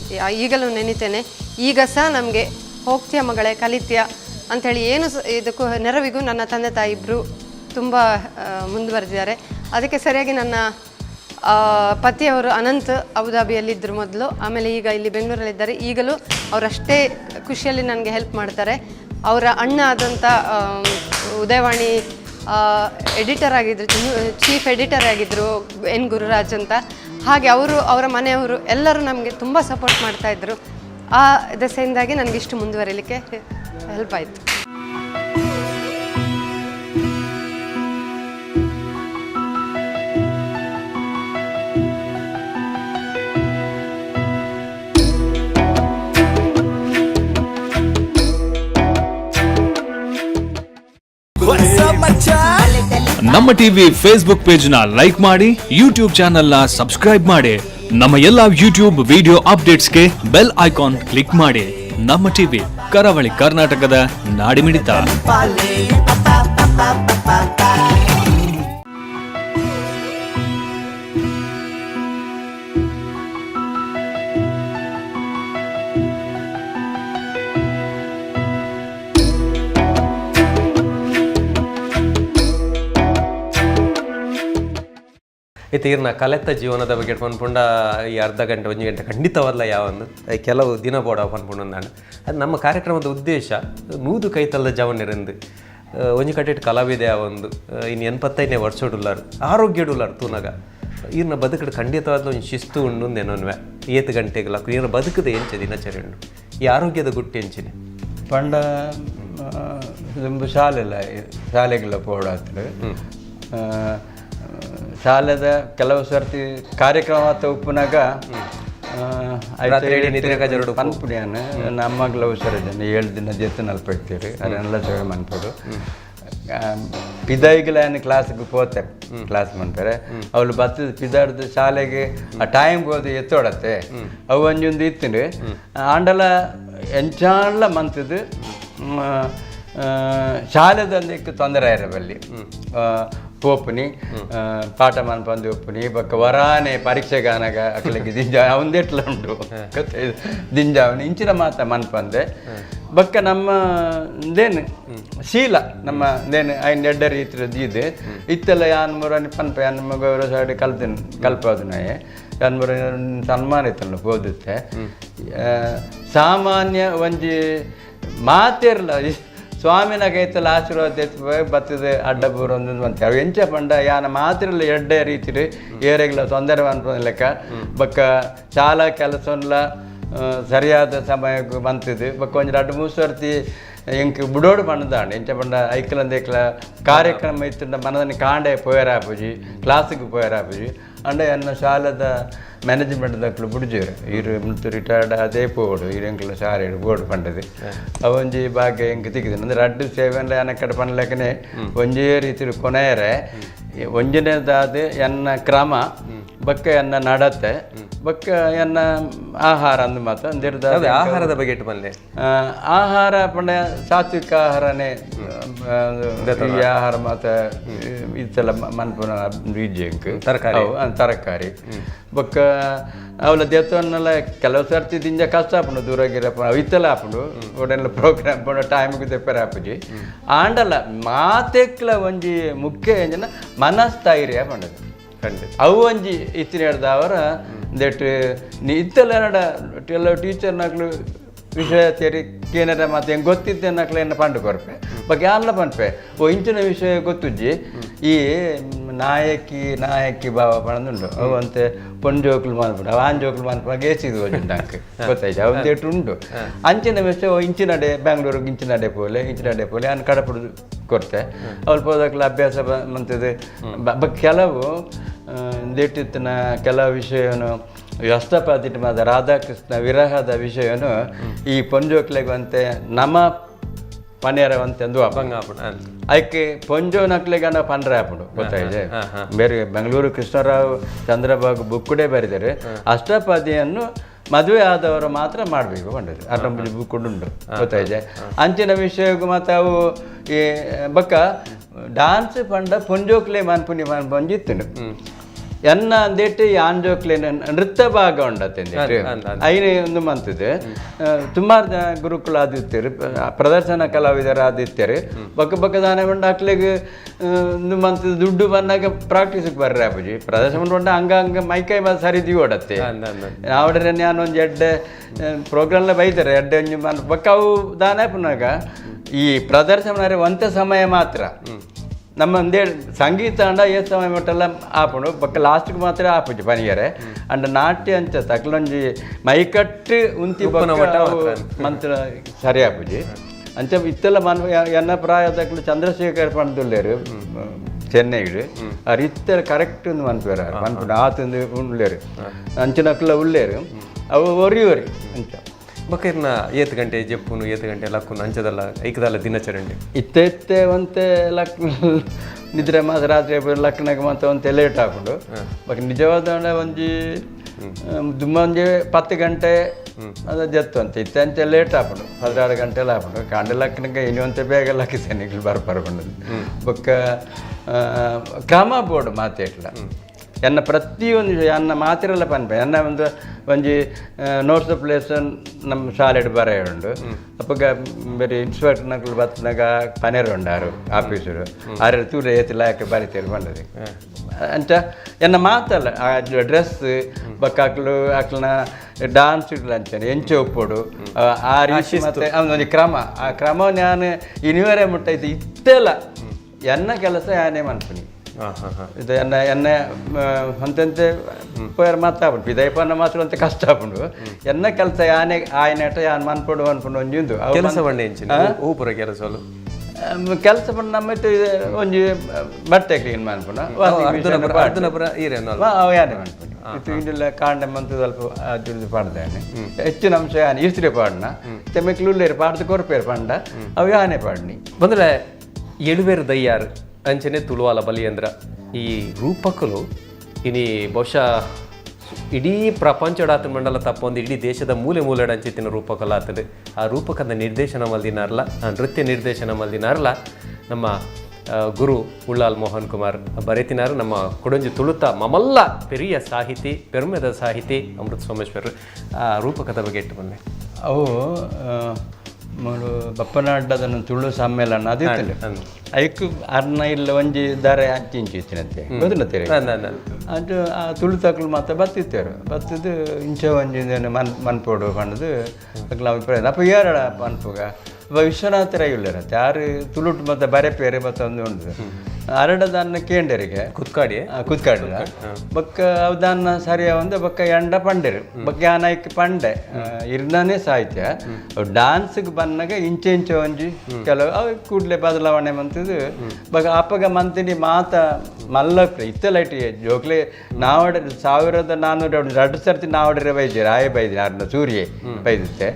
ಈಗಲೂ ನೆನಿತೇನೆ. ಈಗ ಸಹ ನಮಗೆ ಹೋಗ್ತೀಯ ಮಗಳೇ ಕಲಿತ್ಯ ಅಂಥೇಳಿ ಏನು ಇದಕ್ಕೂ ನೆರವಿಗೂ ನನ್ನ ತಂದೆ ತಾಯಿ ಇಬ್ಬರು ತುಂಬ ಮುಂದುವರೆದಿದ್ದಾರೆ. ಅದಕ್ಕೆ ಸರಿಯಾಗಿ ನನ್ನ ಪತಿಯವರು ಅನಂತ್ ಅಬುದಾಬಿಯಲ್ಲಿದ್ದರು ಮೊದಲು, ಆಮೇಲೆ ಈಗ ಇಲ್ಲಿ ಬೆಂಗಳೂರಲ್ಲಿದ್ದಾರೆ. ಈಗಲೂ ಅವರಷ್ಟೇ ಖುಷಿಯಲ್ಲಿ ನನಗೆ ಹೆಲ್ಪ್ ಮಾಡ್ತಾರೆ. ಅವರ ಅಣ್ಣ ಆದಂಥ ಉದಯವಾಣಿ ಎಡಿಟರ್ ಆಗಿದ್ದರು, ಚೀಫ್ ಎಡಿಟರ್ ಆಗಿದ್ದರು ಎನ್ ಗುರುರಾಜ್ ಅಂತ. ಹಾಗೆ ಅವರ ಮನೆಯವರು ಎಲ್ಲರೂ ನಮಗೆ ತುಂಬ ಸಪೋರ್ಟ್ ಮಾಡ್ತಾಯಿದ್ರು. ಆ ದೆಸೆಯಿಂದಾಗಿ ನನಗಿಷ್ಟು ಮುಂದುವರಿಲಿಕ್ಕೆ ಹೆಲ್ಪ್ ಆಯಿತು. ನಮ್ಮ ಟಿವಿ ಫೇಸ್ಬುಕ್ ಪೇಜ್ ನ ಲೈಕ್ ಮಾಡಿ, ಯೂಟ್ಯೂಬ್ ಚಾನೆಲ್ ನ ಸಬ್ಸ್ಕ್ರೈಬ್ ಮಾಡಿ. ನಮ್ಮ ಎಲ್ಲಾ ಯೂಟ್ಯೂಬ್ ವಿಡಿಯೋ ಅಪ್ಡೇಟ್ಸ್ಗೆ ಬೆಲ್ ಐಕಾನ್ ಕ್ಲಿಕ್ ಮಾಡಿ. ನಮ್ಮ ಟಿವಿ ಕರಾವಳಿ ಕರ್ನಾಟಕದ ನಾಡಿಮಿಡಿತ. ಇತೀರ್ನ ಕಲೆತ್ತ ಜೀವನದ ಬಗ್ಗೆ ಪನ್ಪುಂಡ ಈ ಅರ್ಧ ಗಂಟೆ 1 ಗಂಟೆ ಖಂಡಿತವಲ್ಲ ಯಾವನ್ನು ಕೆಲವು ದಿನ ಬೋಡ ಪನ್ಪುಂಡು ನಾನು. ಅದು ನಮ್ಮ ಕಾರ್ಯಕ್ರಮದ ಉದ್ದೇಶ ನೂದು ಕೈತಲ್ದ ಜವನೆರೆಂದು ಒಂಜಿ ಕಟ್ಟೆಟ್ ಕಲಾವಿದೆ ಒಂದು ಇನ್ನು 85ನೇ ವರ್ಷಡುಲ್ಲಾರು ಆರೋಗ್ಯಡುಲ್ಲಾರು ತೂನಗ ಈರ್ನ ಬದುಕಡು ಖಂಡಿತವಾದ ಒಂದು ಶಿಸ್ತು ಉಂಡು ನೆನೊನ್ವೆ 7 ಗಂಟೆಗಳ ಈರ್ನ ಬದುಕದ ಎಂಚೆ ದಿನಚರಿ ಉಂಡು ಈ ಆರೋಗ್ಯದ ಗುಟ್ಟು ಎಂಚಿನ ಪಂಡ ಶಾಲೆಗಳ ಪೋಡಾತ್ಲು ಶಾಲೆದ ಕೆಲವು ಸರ್ತಿ ಕಾರ್ಯಕ್ರಮ ಉಪ್ಪುನಾಗ ಪನ್ಪುಡಿಯಾನ ನಮ್ಮಗ್ಲ ಹುಷಾರಿದ್ದಾನೆ 7 ದಿನ ಜೆತ್ತು ನಲ್ಪಡ್ತೀರಿ ಅದನ್ನೆಲ್ಲ ಸೇವೆ ಮನ್ಪಡು ಪಿದಾಯಿಗಳನ್ನ ಕ್ಲಾಸ್ಗೆ ಪೋತೆ ಕ್ಲಾಸ್ ಮನ್ಪರೆ ಅವಳು ಬತ್ತದ ಪಿದಾಡ್ದು ಶಾಲೆಗೆ ಆ ಟೈಮ್ ಹೋದ ಎತ್ತೋಡತ್ತೆ ಅವು ಒಂಜೊಂದು ಇತ್ತು ಆಂಡಲ ಎಂಚಾಂಡ್ಲ ಮಂತದ್ದು ಶಾಲೆದೊಂದಿಕ್ಕೆ ತೊಂದರೆ ಇರಬಲ್ಲಿ ಪೋಪುನಿ ಪಾಠ ಮನ್ಪಂದು ಒಪ್ಪುನಿ ಬಕ್ಕ ವರಾನೆ ಪರೀಕ್ಷೆಗಾನಾಗ ಅಕ್ಕಲಿಗೆ ದಿಂಜ ಅವಂದೆಟ್ಲ ಉಂಟು ದಿಂಜಾವನಿ ಇಂಚಿನ ಮಾತ ಮನ್ಪಂದೆ ಬಕ್ಕ ನಮ್ಮ ದೇನು ಶೀಲ ನಮ್ಮ ದೇನು ಐನ್ ಎಡ್ಡ ರೀತಿ ಇದೆ ಇತ್ತೆಲ್ಲ ಯಾನ್ ಮೂರನಿ ಪನ್ಪ ಯಾನ್ ಮಗ ಸೈಡ್ ಕಲ್ಪದು ನಾಯೆ ಯಾನ್ ಮೂರ ಸನ್ಮಾನ ಇತ್ತಲ್ಲ ಓದುತ್ತೆ ಸಾಮಾನ್ಯ ಒಂಜಿ ಮಾತೇರ್ಲ ಸ್ವಾಮಿನ ಕೈತಲ್ಲ ಆಶೀರ್ವಾದ ಎತ್ತಿ ಬತ್ತದ ಅಡ್ಡ ಬೂರೊಂದು ಅಂತ ಅವು ಎಂಚ ಪಂಡ ಯಾನ ಮಾತ್ರಲ್ಲ ಎಡ್ಡೆ ರೀತಿ ಏರೆಗ್ಲ ತೊಂದರೆ ಅನ್ಪದ ಲೆಕ್ಕ ಬಕ್ಕ ಶಾಲಾ ಕೆಲಸಲ್ಲ ಸರಿಯಾದ ಸಮಯಕ್ಕೆ ಬಂತಿದ್ದು ಬಕ್ಕ ಒಂಜಿ 2-3 ಸರ್ತಿ ಎಂಕ್ ಬುಡೋಡು ಪಂಡದಾಂಡು ಎಂಚ ಪಂಡ ಐಕ್ಲಂದೇಕ್ಲ ಕಾರ್ಯಕ್ರಮ ಇತ್ತು ಮನದನ್ನು ಕಾಂಡೆ ಪೋಯರಾಪುಜಿ ಕ್ಲಾಸಿಗೆ ಪೋಯರಾಪುಜಿ ಅಂಡೆ ಎನ್ನ ಶಾಲದ ಮ್ಯಾನೇಜ್ಮೆಂಟ್ ದಕ್ಕಲು ಬುಡ್ಜೇರು ಇರು ಮುತ್ತು ರಿಟೈರ್ಡ್ ಅದೇ ಪೋಡು ಇರೆಂಕ್ಲ ಶಾಲೆ ಬೋರ್ಡು ಪಂಡದು ಅವೊಂಜಿ ಭಾಗ್ಯ ಎಂಕ್ ತಿಕ್ಕಿದೆ ಅಂದರೆ 2 ಸೇವೆಲ್ಲ ಏನಕ್ಕಡೆ ಪಂಡ್ಲೆಕ್ಕನೆ ಒಂಜೇ ರೀತಿ ಕೊನೆಯರೆ ಒಂಜನೇದಾದ ಎನ್ನ ಕ್ರಮ ಬಕ್ಕ ಎನ್ನ ನಡತೆ ಬಕ್ಕ ಎನ್ನ ಆಹಾರ ಅಂದು ಮಾತ ಅಂದಿರ್ದ ಆಹಾರದ ಬಗ್ಗೆ ಇಟ್ಟು ಬಂದೆ ಆಹಾರ ಪಂಡ ಸಾತ್ವಿಕ ಆಹಾರನೇ ಆಹಾರ ಮಾತ ಇದೆಲ್ಲ ಮನ್ಪುನ ಬೀಜಂಕ್ ತರಕಾರಿ ಬೊಕ್ಕ ಅವಳ ದೇವಸ್ಥಾನೆಲ್ಲ ಕೆಲವು ಸರ್ತಿ ದಿಂಜ ಕಷ್ಟ ಆಪುಂಡು ದೂರಾಗಿರಪ್ಪ ಅವಿತ್ತಲ್ಲ ಆಪುಂಡು ಒಡೆಲ್ಲ ಪ್ರೋಗ್ರಾಮ್ ಪಂಡ ಟೈಮ್ಗೆ ತೆಪ್ಪರ ಆಪುಜಿ ಆಂಡಲ್ಲ ಮಾತೆಕ್ಲ ಒಂಜಿ ಮುಖ್ಯ ಎಂಜನ ಮನಸ್ಥೈರ್ಯ ಪಂಡದು ಖಂಡಿತ ಅವು ಒಂಜಿ ಇತ್ತಿನ ಹಿಡ್ದ ಅವರ ದಟ್ ಇತ್ತಲ್ಲ ಕೆಲವು ಟೀಚರ್ ನಕ್ಲು ವಿಷಯ ತೆರಿಕೇನಾರ ಮತ್ತೆ ಹೆಂಗೆ ಗೊತ್ತಿದ್ದೆ ನಕ್ಲ ಏನು ಪಂಡು ಕೊರಪೆ ಬಗ್ಗೆ ಎಲ್ಲ ಪನ್ಪೆ ಇಂಚಿನ ವಿಷಯ ಗೊತ್ತುಜ್ಜಿ ಈ ನಾಯಕಿ ಭಾವ ಪಣದುಂಡು ಅವು ಅಂತೆ ಪೊಂಜೋಕ್ಲು ಮನ್ಪುಡು ಅವು ಆಂಜೋಕ್ಲು ಮನ್ಪುಡ ಗೇಸಿದು ಹೋಜುಂಡಂಕ್ ಗೊತ್ತಾಯ್ತು ಅವಂದೇಟು ಉಂಟು ಅಂಚಿನ ವಿಷಯ ಇಂಚಿನಡೆ ಬ್ಯಾಂಗ್ಳೂರಿಗೆ ಇಂಚಿನಡೆ ಪೋಲೆ ಅನ್ ಕಡಪುಡು ಕೊರತೆ ಅವ್ರು ಹೋದಕ್ಲ ಅಭ್ಯಾಸ ಮಂತದ್ದು ಕೆಲವು ದೇಟಿತ್ತಿನ ಕೆಲವು ವಿಷಯನು ಅಷ್ಟಪಾದಿಟ್ಟು ಮಾದ ರಾಧಾಕೃಷ್ಣ ವಿರಹದ ವಿಷಯನು ಈ ಪೊಂಜೋಕ್ಲೆಗಂತೆ ನಮ್ಮ ಪನೇರ ಅಂತೆಂದು ಅದಕ್ಕೆ ಪೊಂಜೋನಕ್ಲೆಗನ ಪಂಡ್ರೆ ಆಪುಡು ಗೊತ್ತಾಯಿದೆ. ಬೇರೆ ಬೆಂಗಳೂರು ಕೃಷ್ಣರಾವ್ ಚಂದ್ರಬಾಬು ಬುಕ್ ಕೂಡ ಬರೆದಿದ್ದಾರೆ. ಅಷ್ಟಪದಿಯನ್ನು ಮದುವೆ ಆದವರು ಮಾತ್ರ ಮಾಡಬೇಕು ಬಂಡದು ಅರ್ನಂಬುಜಿ ಬುಕ್ ಉಂಟು ಗೊತ್ತಾಯಿದೆ. ಅಂಚಿನ ವಿಷಯಕ್ಕೂ ಮತ್ತು ಅವು ಈ ಬಕ್ಕ ಡಾನ್ಸ್ ಪಂಡ ಪುಂಜೋಕ್ಲೆ ಮನ್ಪುನಿ ಮನ್ಪಂಜಿತ್ತು ಎನ್ನ ಅಂದೇಟು ಆಂಜೋಕ್ಲೆ ನೃತ್ಯ ಭಾಗ ಉಂಡತ್ತಂದೇಟು ಐನೇ ಒಂದು ಮಂತದ್ದು ಸುಮಾರು ಗುರುಕುಲ ಆದಿತ್ಯರು ಪ್ರದರ್ಶನ ಕಲಾವಿದರು ಆದಿತ್ಯರು ಬಕ್ಕ ದಾನೆ ಬಂದು ಅಕ್ಲೆಗೆ ಒಂದು ಮಂತ್ ದುಡ್ಡು ಬಂದಾಗ ಪ್ರಾಕ್ಟೀಸಿಗೆ ಬರ್ರಿ ಅಪ್ಪಜಿ ಪ್ರದರ್ಶನ ಬಂದು ಹಂಗ ಮೈಕೈ ಸರಿದಿ ಓಡತ್ತೆ ಅವಡ್ರೆ ನಾನೊಂದು ಎಡ್ಡೆ ಪ್ರೋಗ್ರಾಮ್ಲ ಬೈತಾರೆ ಎಡ್ಡೆ ಒಂದು ಬಕ್ಕ ಅವು ದಾನೆ ಪುನಾಗ ಈ ಪ್ರದರ್ಶನ ಒಂತ ಸಮಯ ಮಾತ್ರ ನಮ್ಮ ಒಂದೇ ಸಂಗೀತ ಅಂಡ ಏತ್ ಸಮಯ ಮಟ್ಟೆಲ್ಲ ಆಪುಂಡು ಬೊಕ್ಕ ಲಾಸ್ಟ್ಗೆ ಮಾತ್ರ ಆಪುಜಿ ಪನಿಗೆರೆ ಅಂಡ ನಾಟ್ಯ ಅಂಚ ತಕ್ಲೊಂಜಿ ಮೈಕಟ್ಟು ಉಂತಿ ಮಂತ್ರ ಸರಿ ಆಪುಜಿ ಅಂಚ ಇತ್ತೆಲ್ಲ ಎನ್ನ ಪ್ರಾಯದಕ್ಲು ಚಂದ್ರಶೇಖರ್ ಪಂಡ್ದುಲ್ಲೇರು ಚೆನ್ನೈಡು ಅವ್ರು ಇತ್ತೆಲ್ಲ ಕರೆಕ್ಟ್ ಒಂದು ಮನ್ಪೇರ ಮನ್ಪುಂಡು ಆತಂದು ಉಳ್ಳೇರು ಅಂಚಿನಕ್ಲ ಉಳ್ಳೇರು ಅವು ಒರಿ ಅಂಚ ಬಕರ್ನ 8 ಗಂಟೆ ಜಪ್ಪುನು 8 ಗಂಟೆ ಲಕ್ಕುನು ಅಂಚದಲ್ಲ ಐಕದಲ್ಲ ದಿನಚರಣೆ ಇತ್ತೆ ಒಂತೆ ಲಕ್ ನಿದ್ರೆ ಮಾತ್ರ ರಾತ್ರಿ ಲಕ್ನಾಗ ಮಾತ್ರ ಒಂತೆ ಲೇಟ್ ಹಾಕೊಂಡು ಬಟ್ ನಿಜವಾದ ಒಂಜಿ ದುಮ್ಮಂಜಿ 10 ಗಂಟೆ ಅದು ಜತ್ತು ಅಂತ ಇತ್ತೆ ಅಂಚೆ ಲೇಟ್ ಹಾಕೊಂಡು 16 ಗಂಟೆಲ್ಲ ಹಾಕೊಂಡು ಕಾಂಡೆ ಲಕ್ನಾಗ ಇನ್ನೊಂತೆ ಬೇಗ ಲಕ್ಕಿಸೇನೆ ಬರ್ಬಂಡು ಬೊಕ್ಕ ಕ್ರಮ ಬೋರ್ಡ್ ಮಾತೇಟ್ಲ ಎನ್ನ ಪ್ರತಿಯೊಂದು ಎನ್ನ ಮಾತಿರಲ್ಲ ಪನ್ಪೆ ಎನ್ನ ಒಂಜಿ ನೋಟ್ಸ್ ಪ್ಲೇಸ್ ನಮ್ಮ ಶಾಲೆಡ್ ಬರೆಯ ಉಂಡು ಅಪ್ಪಗ ಬೇರೆ ಇನ್ಸ್ಪೆಕ್ಟರ್ನಕ್ಲು ಬತ್ತನಾಗ ಪನೇರು ಉಂಡಾರು ಆಫೀಸರು ಆರೆ ತೂರ ಏತಿ ಲಾಯಕ್ಕೆ ಬರಿತೇರು ಬಂದది ಅಂಚ ಎನ್ನ ಮಾತಲ್ಲ ಆ ಡ್ರೆಸ್ ಬಕ್ಕಾಕ್ಲು ಅಕ್ಲನ ಡಾನ್ಸ್ ಅಂಚನೆ ಎಂಚೆ ಒಪ್ಪೋಡು ಆ ರೀತಿ ಮತ್ತೆ ಒಂದು ಕ್ರಮ ಆ ಕ್ರಮ ನಾನು ಇನಿವರೇ ಮುಟ್ಟೈತಿ ಇತ್ತೆಲ್ಲ ಎನ್ನ ಕೆಲಸ ಯಾನೇ ಮನ್ಪುನಿ ಇದು ಎನ್ನ ಹೊಂತಂತೆ ಪೇರ್ ಮಾತಾಡ್ಬಿಟ್ಟು ಪಿದೈಪನ್ನ ಮಾತ್ರ ಅಂತ ಕಷ್ಟ ಆಗ್ಬಿಡು ಎನ್ನ ಕೆಲಸ ಯಾನೆ ಆಯ್ನೇಟ ಯಾನ್ ಮನ್ಪಡು ಅನ್ಕೊಂಡು ಒಂಜಿಂದು ಕೆಲಸ ಬಂಡೆ ಹೂಪುರ ಕೆಲಸಲು ಕೆಲಸ ಬಂದು ನಮ್ಮಟ್ಟು ಒಂಜಿ ಬಟ್ಟೆ ಕ್ಲೀನ್ ಮಾಡ್ಕೊಂಡು ಯಾನೇ ಮಾಡ್ಕೊಂಡು ಇದು ಇದೆಲ್ಲ ಕಾಂಡೆ ಮಂತು ಸ್ವಲ್ಪ ಅದ್ರದ್ದು ಪಾಡ್ದೇನೆ ಹೆಚ್ಚಿನ ಅಂಶ ಯಾನೆ ಇರ್ತಿರೆ ಪಾಡ್ನ ತೆಮ್ಮೆಕ್ಲುಳ್ಳೇರು ಪಾಡ್ದು ಕೊರ್ಪೇರು ಪಂಡ ಅವು ಯಾನೇ ಪಾಡ್ನಿ ಬಂದ್ರೆ ಎಳುವೇರು ದಯ್ಯಾರು ಅಂಚನೆ ತುಳುವಾಲ ಬಲಿಯಂದ್ರ ಈ ರೂಪಕಲು ಇನಿ ಬಹುಶಃ ಇಡೀ ಪ್ರಪಂಚಡಾತ ಮಂಡಲ ತಪ್ಪೊಂದು ಇಡೀ ದೇಶದ ಮೂಲೆ ಮೂಲೆಡಂಚಿತ್ತಿನ ರೂಪಕಲ ಆಗ್ತದೆ. ಆ ರೂಪಕದ ನಿರ್ದೇಶನ ಮಲ್ದಿನಾರಲ್ಲ ಆ ನೃತ್ಯ ನಿರ್ದೇಶನ ಮಲ್ದಿನಾರಲ್ಲ ನಮ್ಮ ಗುರು ಉಳ್ಳಾಲ್ ಮೋಹನ್ ಕುಮಾರ್ ಬರೆತಿನಾರು ನಮ್ಮ ಕೊಡಂಜಿ ತುಳುತ ಮಮಲ್ಲ ಪೆರಿಯ ಸಾಹಿತಿ ಪೆರ್ಮೆದ ಸಾಹಿತಿ ಅಮೃತ ಸೋಮೇಶ್ವರ್ ಆ ರೂಪಕದ ಬಗ್ಗೆ ಇಟ್ಟು ಬಂದೆ. ಅವು ಮಾಡು ಬಪ್ಪನಾಡ್ಡದನ್ನು ತುಳು ಸಮ್ಮೇಳನ ಅದಿತ್ತಲ್ಲ ಐಕು ಅರ್ನ ಇಲ್ಲ ಒಂಜಿ ದಾರೆ ಹಂಚಿಂಚಿತ್ತಿನಂತೆ ಗೊತ್ತಿಲ್ಲತ್ತೇರಿ ಅದು ಆ ತುಳು ತಕ್ಲು ಮಾತ್ರ ಬತ್ತಿತ್ತೇರು ಬತ್ತದು ಇಂಚ ಒಂಜಿ ಮನ್ಪೋಡು ಪಂಡದು ತಕ್ಲ ಅಭಿಪ್ರಾಯ ಅಪ್ಪ ಏರಡ ಮನ್ಪುಗ ವಿಶ್ವನಾಥರ ಇಲ್ಲರತ್ತೆ ಯಾರು ತುಳುಟು ಮತ್ತು ಬರೆ ಪೇರೆ ಮತ್ತು ಒಂದು ಉಂಟು ಅರಡದನ್ನ ಕೇಂಡರಿಗೆ ಕುತ್ಕಾಡಿಲ್ಲ ಬೊಕ್ಕ ಅವದನ್ನ ಸರಿಯ ಒಂದು ಬೊಕ್ಕ ಎಂಡ ಪಂಡೆರು ಬೊಕ್ಕ ಯಾನೈಕ್ ಪಂಡೆ ಇರ್ನೇ ಸಾಹಿತ್ಯ ಡಾನ್ಸ್ಗೆ ಬಂದಾಗ ಇಂಚೆ ಒಂಜಿ ಕೆಲವು ಅವು ಕೂಡಲೇ ಬದಲಾವಣೆ ಮಂತದ್ದು ಬೊಕ್ಕ ಅಪ್ಪಗ ಮಂತಿನಿ ಮಾತ ಮಲ್ಲಪ್ಪ ಇತ್ತಲೈಟಿ ಜೋಕ್ಲೆ ನಾವಡ 1402 ಸರ್ತಿ ನಾವಡ್ರೆ ಬೈದಿರಿ ಆಯೆ ಬೈದಿರಿ ಅರ್ನ ಸೂರ್ಯ ಬೈದಿತ್ತೆ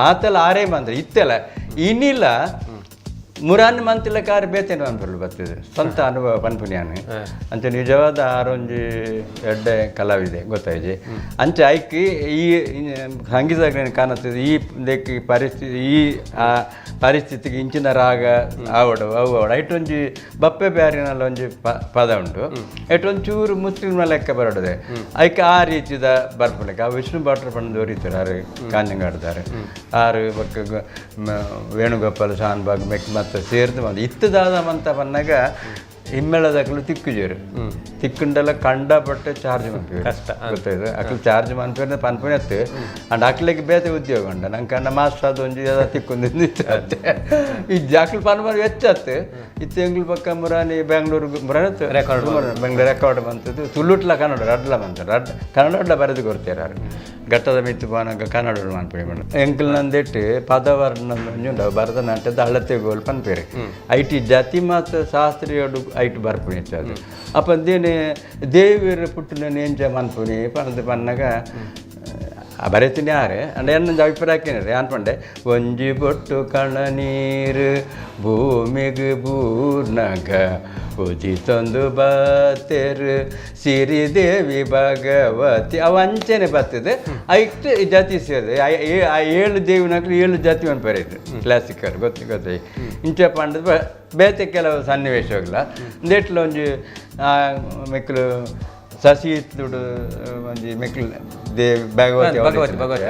ಆತಲ ಆರೇ ಬಂದ್ರೆ ಇತ್ತೆಲ್ಲ ಇನ್ನಿಲ್ಲ ಮುರಾನ್ ಮಂತಿಲ ಕಾರ್ ಬೇತೇನು ಅನ್ಬರ್ಲು ಬರ್ತದೆ ಸ್ವಂತ ಅನುಭವ ಪನ್ಪುನ್ಯಾನು ಅಂಚ ನಿಜವಾದ ಆರೊಂಜಿ ಎಡ್ಡೆ ಕಲಾವಿದೆ ಗೊತ್ತಾಯ್ಜಿ ಅಂಚ ಐಕಿ ಈ ಸಂಗೀತದಾಗ ಕಾಣುತ್ತದೆ ಈ ದೇಕಿ ಪರಿಸ್ಥಿತಿ ಈ ಪರಿಸ್ಥಿತಿಗೆ ಇಂಚಿನ ರಾಗ ಆವಡು ಅವು ಐಟೊಂಜಿ ಬಪ್ಪೆ ಬ್ಯಾರಿನಲ್ಲಿ ಒಂಜಿ ಪದ ಉಂಟು ಐಟೊಂದು ಚೂರು ಮುಸ್ಲಿಮ್ನ ಲೆಕ್ಕ ಬರೋಡದೆ ಐಕೆ ಆ ರೀತಿದ ಬರ್ಪಲೆಕ್ಕ ಆ ವಿಷ್ಣು ಭಟ್ರು ಪಂಡು ದೊರೀತಾರೆ ಆರು ಕಾಂಜಂಗಾಡ್ತಾರೆ ಆರು ಬಕ್ಕ ವೇಣುಗೋಪಾಲ ಶಾನ್ಬಾಗ್ ಮೆಕ್ ಮತ್ತು ಸೇರಿದು ಬಂದು ಇತ್ತದಾದ ಮಂತ ಬಂದಾಗ ಹಿಮ್ಮೆಳದಕ್ಕಲು ತಿಕ್ಕುಜೇರು ತಿಕ್ಕುಂಡೆಲ್ಲ ಕಂಡಪಟ್ಟೆ ಚಾರ್ಜ್ ಮನ್ಪೇರು ಕಷ್ಟ ಗೊತ್ತಾಯ್ತು ಅಕ್ಲು ಚಾರ್ಜ್ ಮನ್ಪೇರು ಪನ್ಪುನೆತ್ತು ಅಂಡ್ ಅಕ್ಲಿಗೆ ಬೇತೆ ಉದ್ಯೋಗ ಉಂಡ ನಂಗೆ ಕಂಡ ಮಾಸ್ಟರ್ ಅದು ಒಂಜಿ ತಿಕ್ಕೊಂದು ನಿಂತೆ ಈ ಅಕ್ಲು ಪನ್ಪರು ಹೆಚ್ಚತ್ತು ಇತ್ತು ಎಂಗ್ಳು ಪಕ್ಕ ಮುರಾನಿ ಬೆಂಗಳೂರು ಮುರಾನತ್ತು ಬೆಂಗಳೂರು ರೆಕಾರ್ಡ್ ಬಂತದ್ದು ತುಳುಟ್ಲ ಕನ್ನಡ ರಡ್ಲ ಬಂತ ಕನ್ನಡ ಬರೆದು ಕೊಡ್ತಾರೆ ಘಟ್ಟದ ಮಿತ್ತು ಬಾನಾಗ ಕನ್ನಡ ಮನ್ಪೇ ಮೇಡಮ್ ಎಂಕ್ಲು ನಂದೆಟ್ಟು ಪದವರ್ಣ ಭರತನಾಟ್ಯದ ಅಳತೆ ಗೋಲ್ ಪನ್ಪೇರು ಐಟಿ ಜಾತಿ ಮಾತ್ರ ಶಾಸ್ತ್ರೀಯೋಡು ಐಟು ಬರ್ಪುಣಿತ್ತು ಅದು ಅಪ್ಪ ದೇನೆ ದೇವಿಯರ ಪುಟ್ಟಿನ ಎಂಜ ಮನ್ಪುಣಿ ಪನ್ನದು ಪನ್ನಾಗ ಬರೀತೀನಿ ಯಾರು ಅಂದ್ರೆ ಏನೊಂದು ಅಭಿಪ್ರಾಯ ಹಾಕಿನಿ ಅನ್ಕೊಂಡೆ ಒಂಜಿ ಬೊಟ್ಟು ಕಣ ನೀರು ಭೂಮಿಗೆ ಬೂರ್ನಾಗ ಉಜಿತೊಂದು ಬತ್ತೇರು ಸಿರಿದೇವಿ ಭಗವತಿ ಅವ ಅಂಚೆನೆ ಬರ್ತದೆ ಐಷ್ಟು ಜಾತಿ ಸೇರಿದೆ 7 ದೇವಿನಾಗ್ಲಿ 7 ಜಾತಿ ಒಂದು ಬರೀತು ಕ್ಲಾಸಿಕಲ್ ಗೊತ್ತು ಇಂಚೆ ಪಂಡದ ಬೇತೆ ಕೆಲವು ಸನ್ನಿವೇಶಗಳ ಒಂದೇಟ್ಲು ಒಂಜಿ ಮೆಕ್ಕಲು ಸಸಿ ಇತ್ತುಡು ಒಂಜಿ ಮೆಕ್ಕಲು ದೇವಿ ಭಗವತಿ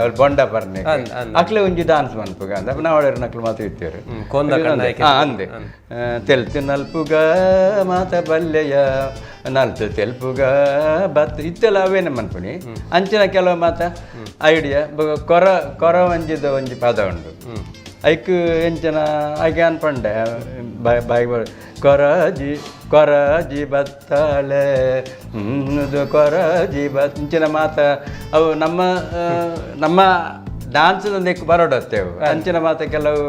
ಅವ್ರು ಬೊಂಡ ಬರ್ನೆ ಅಕ್ಲೆ ಒಂಜಿ ಡಾನ್ಸ್ ಮನ್ಪುಗ ಅಂದ ನಾವು ನಕ್ಲು ಮಾತು ಇತ್ತೇರು ಅಂದೆ ತೆಲ್ತು ನಲ್ಪುಗ ಮಾತ ಬಲ್ಲೆಯ ನಲ್ತು ತೆಲ್ಪುಗ ಬತ್ ಇತ್ತೆಲ್ಲ ಅವೇನೆ ಮನ್ಪುನಿ ಅಂಚಿನ ಕೆಲವು ಮಾತ ಐಡಿಯಾ ಕೊರ ಒಂಜಿದ ಒಂಜಿ ಪದ ಉಂಡು ಐಕ್ ಎಂಚನ ಆಯ್ಕೆ ಅನ್ಪಂಡೆ ಬಾಯಿ ಕೊರಜಿ ಬತ್ತಾಳೆ ಕೊರಜಿ ಇಂಚಿನ ಮಾತ ಅವು ನಮ್ಮ ಡ್ಯಾನ್ಸ್ದೊಂದು ಬರೋಡತ್ತೇವು ಅಂಚಿನ ಮಾತ ಕೆಲವು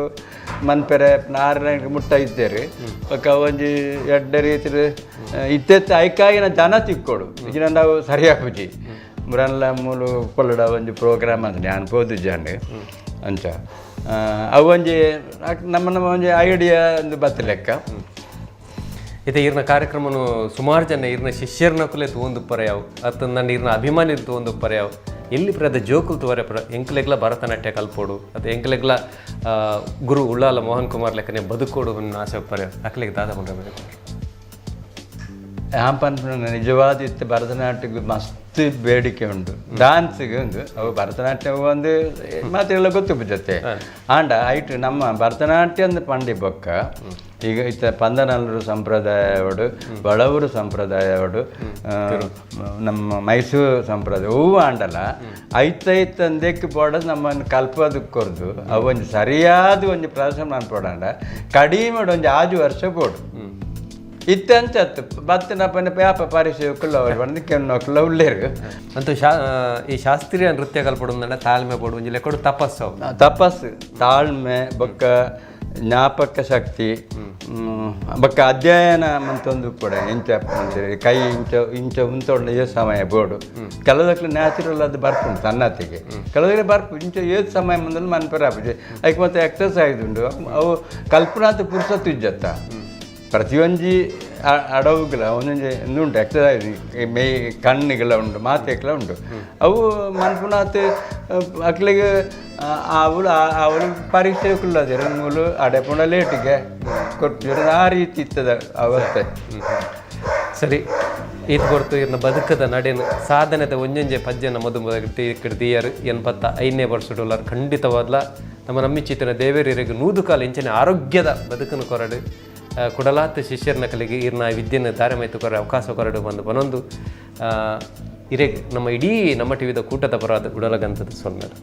ಮನ್ಪೆರೆ ನಾರನ ಮುಟ್ಟ ಇದ್ದೇರಿ ಒಂಜಿ ಎಡ್ಡ ರೀತಿ ಇತ್ತೆತ್ತ ಐಕಾಯಿನ ಜನ ತಿಕ್ಕೊಡು ಈಗ ನಾವು ಸರಿಯಾಪುಜಿ ಮುರಲ್ಲ ಮೂಲು ಕೊಲ್ಲಡ ಒಂಜಿ ಪ್ರೋಗ್ರಾಮ್ ಅಂತ ನಾನು ಪೋದು ಜನ ಅಂಚ ಅವು ಒಂಜಿ ನಮ್ಮ ಒಂಜಿ ಐಡಿಯಾ ಒಂದು ಬತ್ತ ಲೆಕ್ಕ ಇದು ಇರ್ನ ಕಾರ್ಯಕ್ರಮನು ಸುಮಾರು ಜನ ಇರ್ನ ಶಿಷ್ಯರ್ನ ಕುಲೆ ತಗೊಂಡು ಪರ್ಯಾವು ಅತ್ತ ನನ್ನ ಇರ್ನ ಅಭಿಮಾನಿ ತಗೊಂಡು ಪರ್ಯಾವು ಎಲ್ಲಿ ಪ್ರದ ಜೋಕುಲ್ ತೋರೆ ಪರ ಎಂಕ್ಲೆಗ್ಲ ಭರತನಾಟ್ಯ ಕಲ್ಪೋಡು ಅಥವಾ ಎಂಕ್ಲೆಗ್ಲ ಗುರು ಉಳ್ಳಾಲ ಮೋಹನ್ ಕುಮಾರ್ ಲೆಕ್ಕನೆ ಬದುಕೋಡು ಆಸೆ ಪರ್ಯಾವು ಅಕ್ಲೆಗೆ ದಾದ ಕೊಂಡ್ರೆ ನಿಜವಾದ ಇತ್ತು ಭರತನಾಟ್ಯಕ್ಕೆ ಮಸ್ತ್ ಬೇಡಿಕೆ ಉಂಟು ಡ್ಯಾನ್ಸ್ಗೆ ಒಂದು ಅವು ಭರತನಾಟ್ಯ ಒಂದು ಮಾತೆಲ್ಲ ಗೊತ್ತು ಜೊತೆ ಆಂಡ ಐಟು ನಮ್ಮ ಭರತನಾಟ್ಯ ಅಂದು ಪಂಡಿ ಬೊಕ್ಕ ಈಗ ಇತ್ತ ಪಂದನಲ್ಲೂರು ಸಂಪ್ರದಾಯವಡು ಬಳವರು ಸಂಪ್ರದಾಯವಡು ನಮ್ಮ ಮೈಸೂರು ಸಂಪ್ರದಾಯ ಹೂವು ಆಂಡಲ ಐತಂದೆಕ್ಕೆ ಬೋಡದು ನಮ್ಮನ್ನು ಕಲ್ಪದಕ್ಕೆ ಕೊರ್ದು ಅವು ಒಂದು ಸರಿಯಾದ ಒಂದು ಪ್ರದರ್ಶನ ಅನ್ಪೋಡಂಡ ಕಡಿಮೆ ಒಂದು 6 ವರ್ಷ ಬೋಡು ಇತ್ತಂಚತ್ತು ಬತ್ತಿನ ಪ್ಯಾಪ ಪರೀಕ್ಷೆ ಕುಲ್ಲವರು ಬಂದು ಕೆನ್ನೋಕ್ಲ ಉಳ್ಳೇರು ಅಂತೂ ಈ ಶಾಸ್ತ್ರೀಯ ನೃತ್ಯ ಕಲ್ಪೊಡು ತಾಳ್ಮೆ ಬೋಡು ಒಂಜಿ ಲೆಕ್ಕಡು ತಪಸ್ಸು ತಾಳ್ಮೆ ಬೊಕ್ಕ ಜ್ಞಾಪಕ ಶಕ್ತಿ ಬೊಕ್ಕ ಅಧ್ಯಯನ ಮಂತೊಂದು ಕೂಡ ಇಂಚ ಕೈ ಇಂಚ ಉಂತೊಂಡು ಸಮಯ ಬೋಡು ಕೆಲದಕ್ಕೆ ನ್ಯಾಚುರಲ್ ಅದು ಬರ್ಪುಂಡು ಸನ್ನತಿಗೆ ಕೆಲವರಿಗೆ ಬರ್ಪು ಇಂಚ ಸಮಯ ಮುಂದೆ ಮನ್ಪರ ಅದಕ್ಕೆ ಮತ್ತೆ ಎಕ್ಸಸೈಸ್ ಉಂಡು ಅವು ಕಲ್ಪನಾತ ಪುರುಸತ್ತು ಇಜ್ಜತ್ತ ಪ್ರತಿಯೊಂದು ಅಡವುಗಳ ಒಂದೊಂದು ಉಂಟು ಎಕ್ಸಸೈಸ್ ಮೇ ಕಣ್ಣಿಗೆಲ್ಲ ಉಂಟು ಮಾತೆಲ್ಲ ಉಂಟು ಅವು ಮನ್ಪುನಾತ್ ಅಕ್ಲಿಗೆ ಅವಳು ಪರೀಕ್ಷೆ ಕುಲ್ಲದೆ ಮೂಲು ಅಡೆಪುಣ ಲೇಟಿಗೆ ಕೊಟ್ಟು ಆ ರೀತಿ ಇತ್ತದ ಅವಸ್ಥೆ ಸರಿ ಈತ ಹೊರತು ಇರ್ನ ಬದುಕದ ನಡೆನು ಸಾಧನೆದ ಒಂಜೊಂಜೆ ಪದ್ಯನ ಮದುಮೀಯರು 85ನೇ ವರ್ಷ ಖಂಡಿತವಾದ್ಲ ನಮ್ಮ ನಮ್ಮಿಚ್ಚಿತ್ತಿನ ದೇವೇರಿಯರಿಗೆ ನೂದು ಕಾಲ ಇಂಚಿನ ಆರೋಗ್ಯದ ಬದುಕನ್ನು ಕೊರಡು ಕುಡಲಾತ್ ಶಿಷ್ಯರ್ನ ಕಲೆಗೆ ಇರ್ನ ವಿದ್ಯೆನ ದಾರಿ ಮೈತು ಕೊರ ಅವಕಾಶ ಕೊರಡು ಬಂದು ಬನೊಂದು ಇರೆಗ್ ನಮ್ಮ ಇಡೀ ನಮ್ಮ ಟಿವಿದ ಕೂಟದ ಪರವಾದ ಗುಡಲಗಂತದ ಸೊನ್ನರು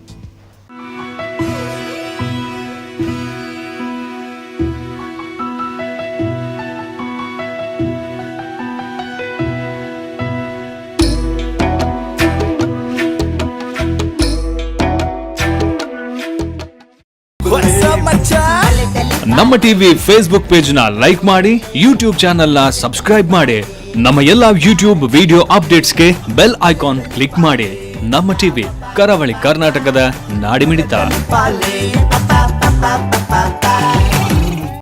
ನಮ್ಮ ಟಿವಿ ಫೇಸ್ಬುಕ್ ಪೇಜ್ ನ ಲೈಕ್ ಮಾಡಿ, ಯೂಟ್ಯೂಬ್ ಚಾನೆಲ್ ನ ಸಬ್ಸ್ಕ್ರೈಬ್ ಮಾಡಿ, ನಮ್ಮ ಎಲ್ಲಾ ಯೂಟ್ಯೂಬ್ ವಿಡಿಯೋ ಅಪ್ಡೇಟ್ಸ್ಗೆ ಬೆಲ್ ಐಕಾನ್ ಕ್ಲಿಕ್ ಮಾಡಿ. ನಮ್ಮ ಟಿವಿ ಕರಾವಳಿ ಕರ್ನಾಟಕದ ನಾಡಿಮಿಡಿತ.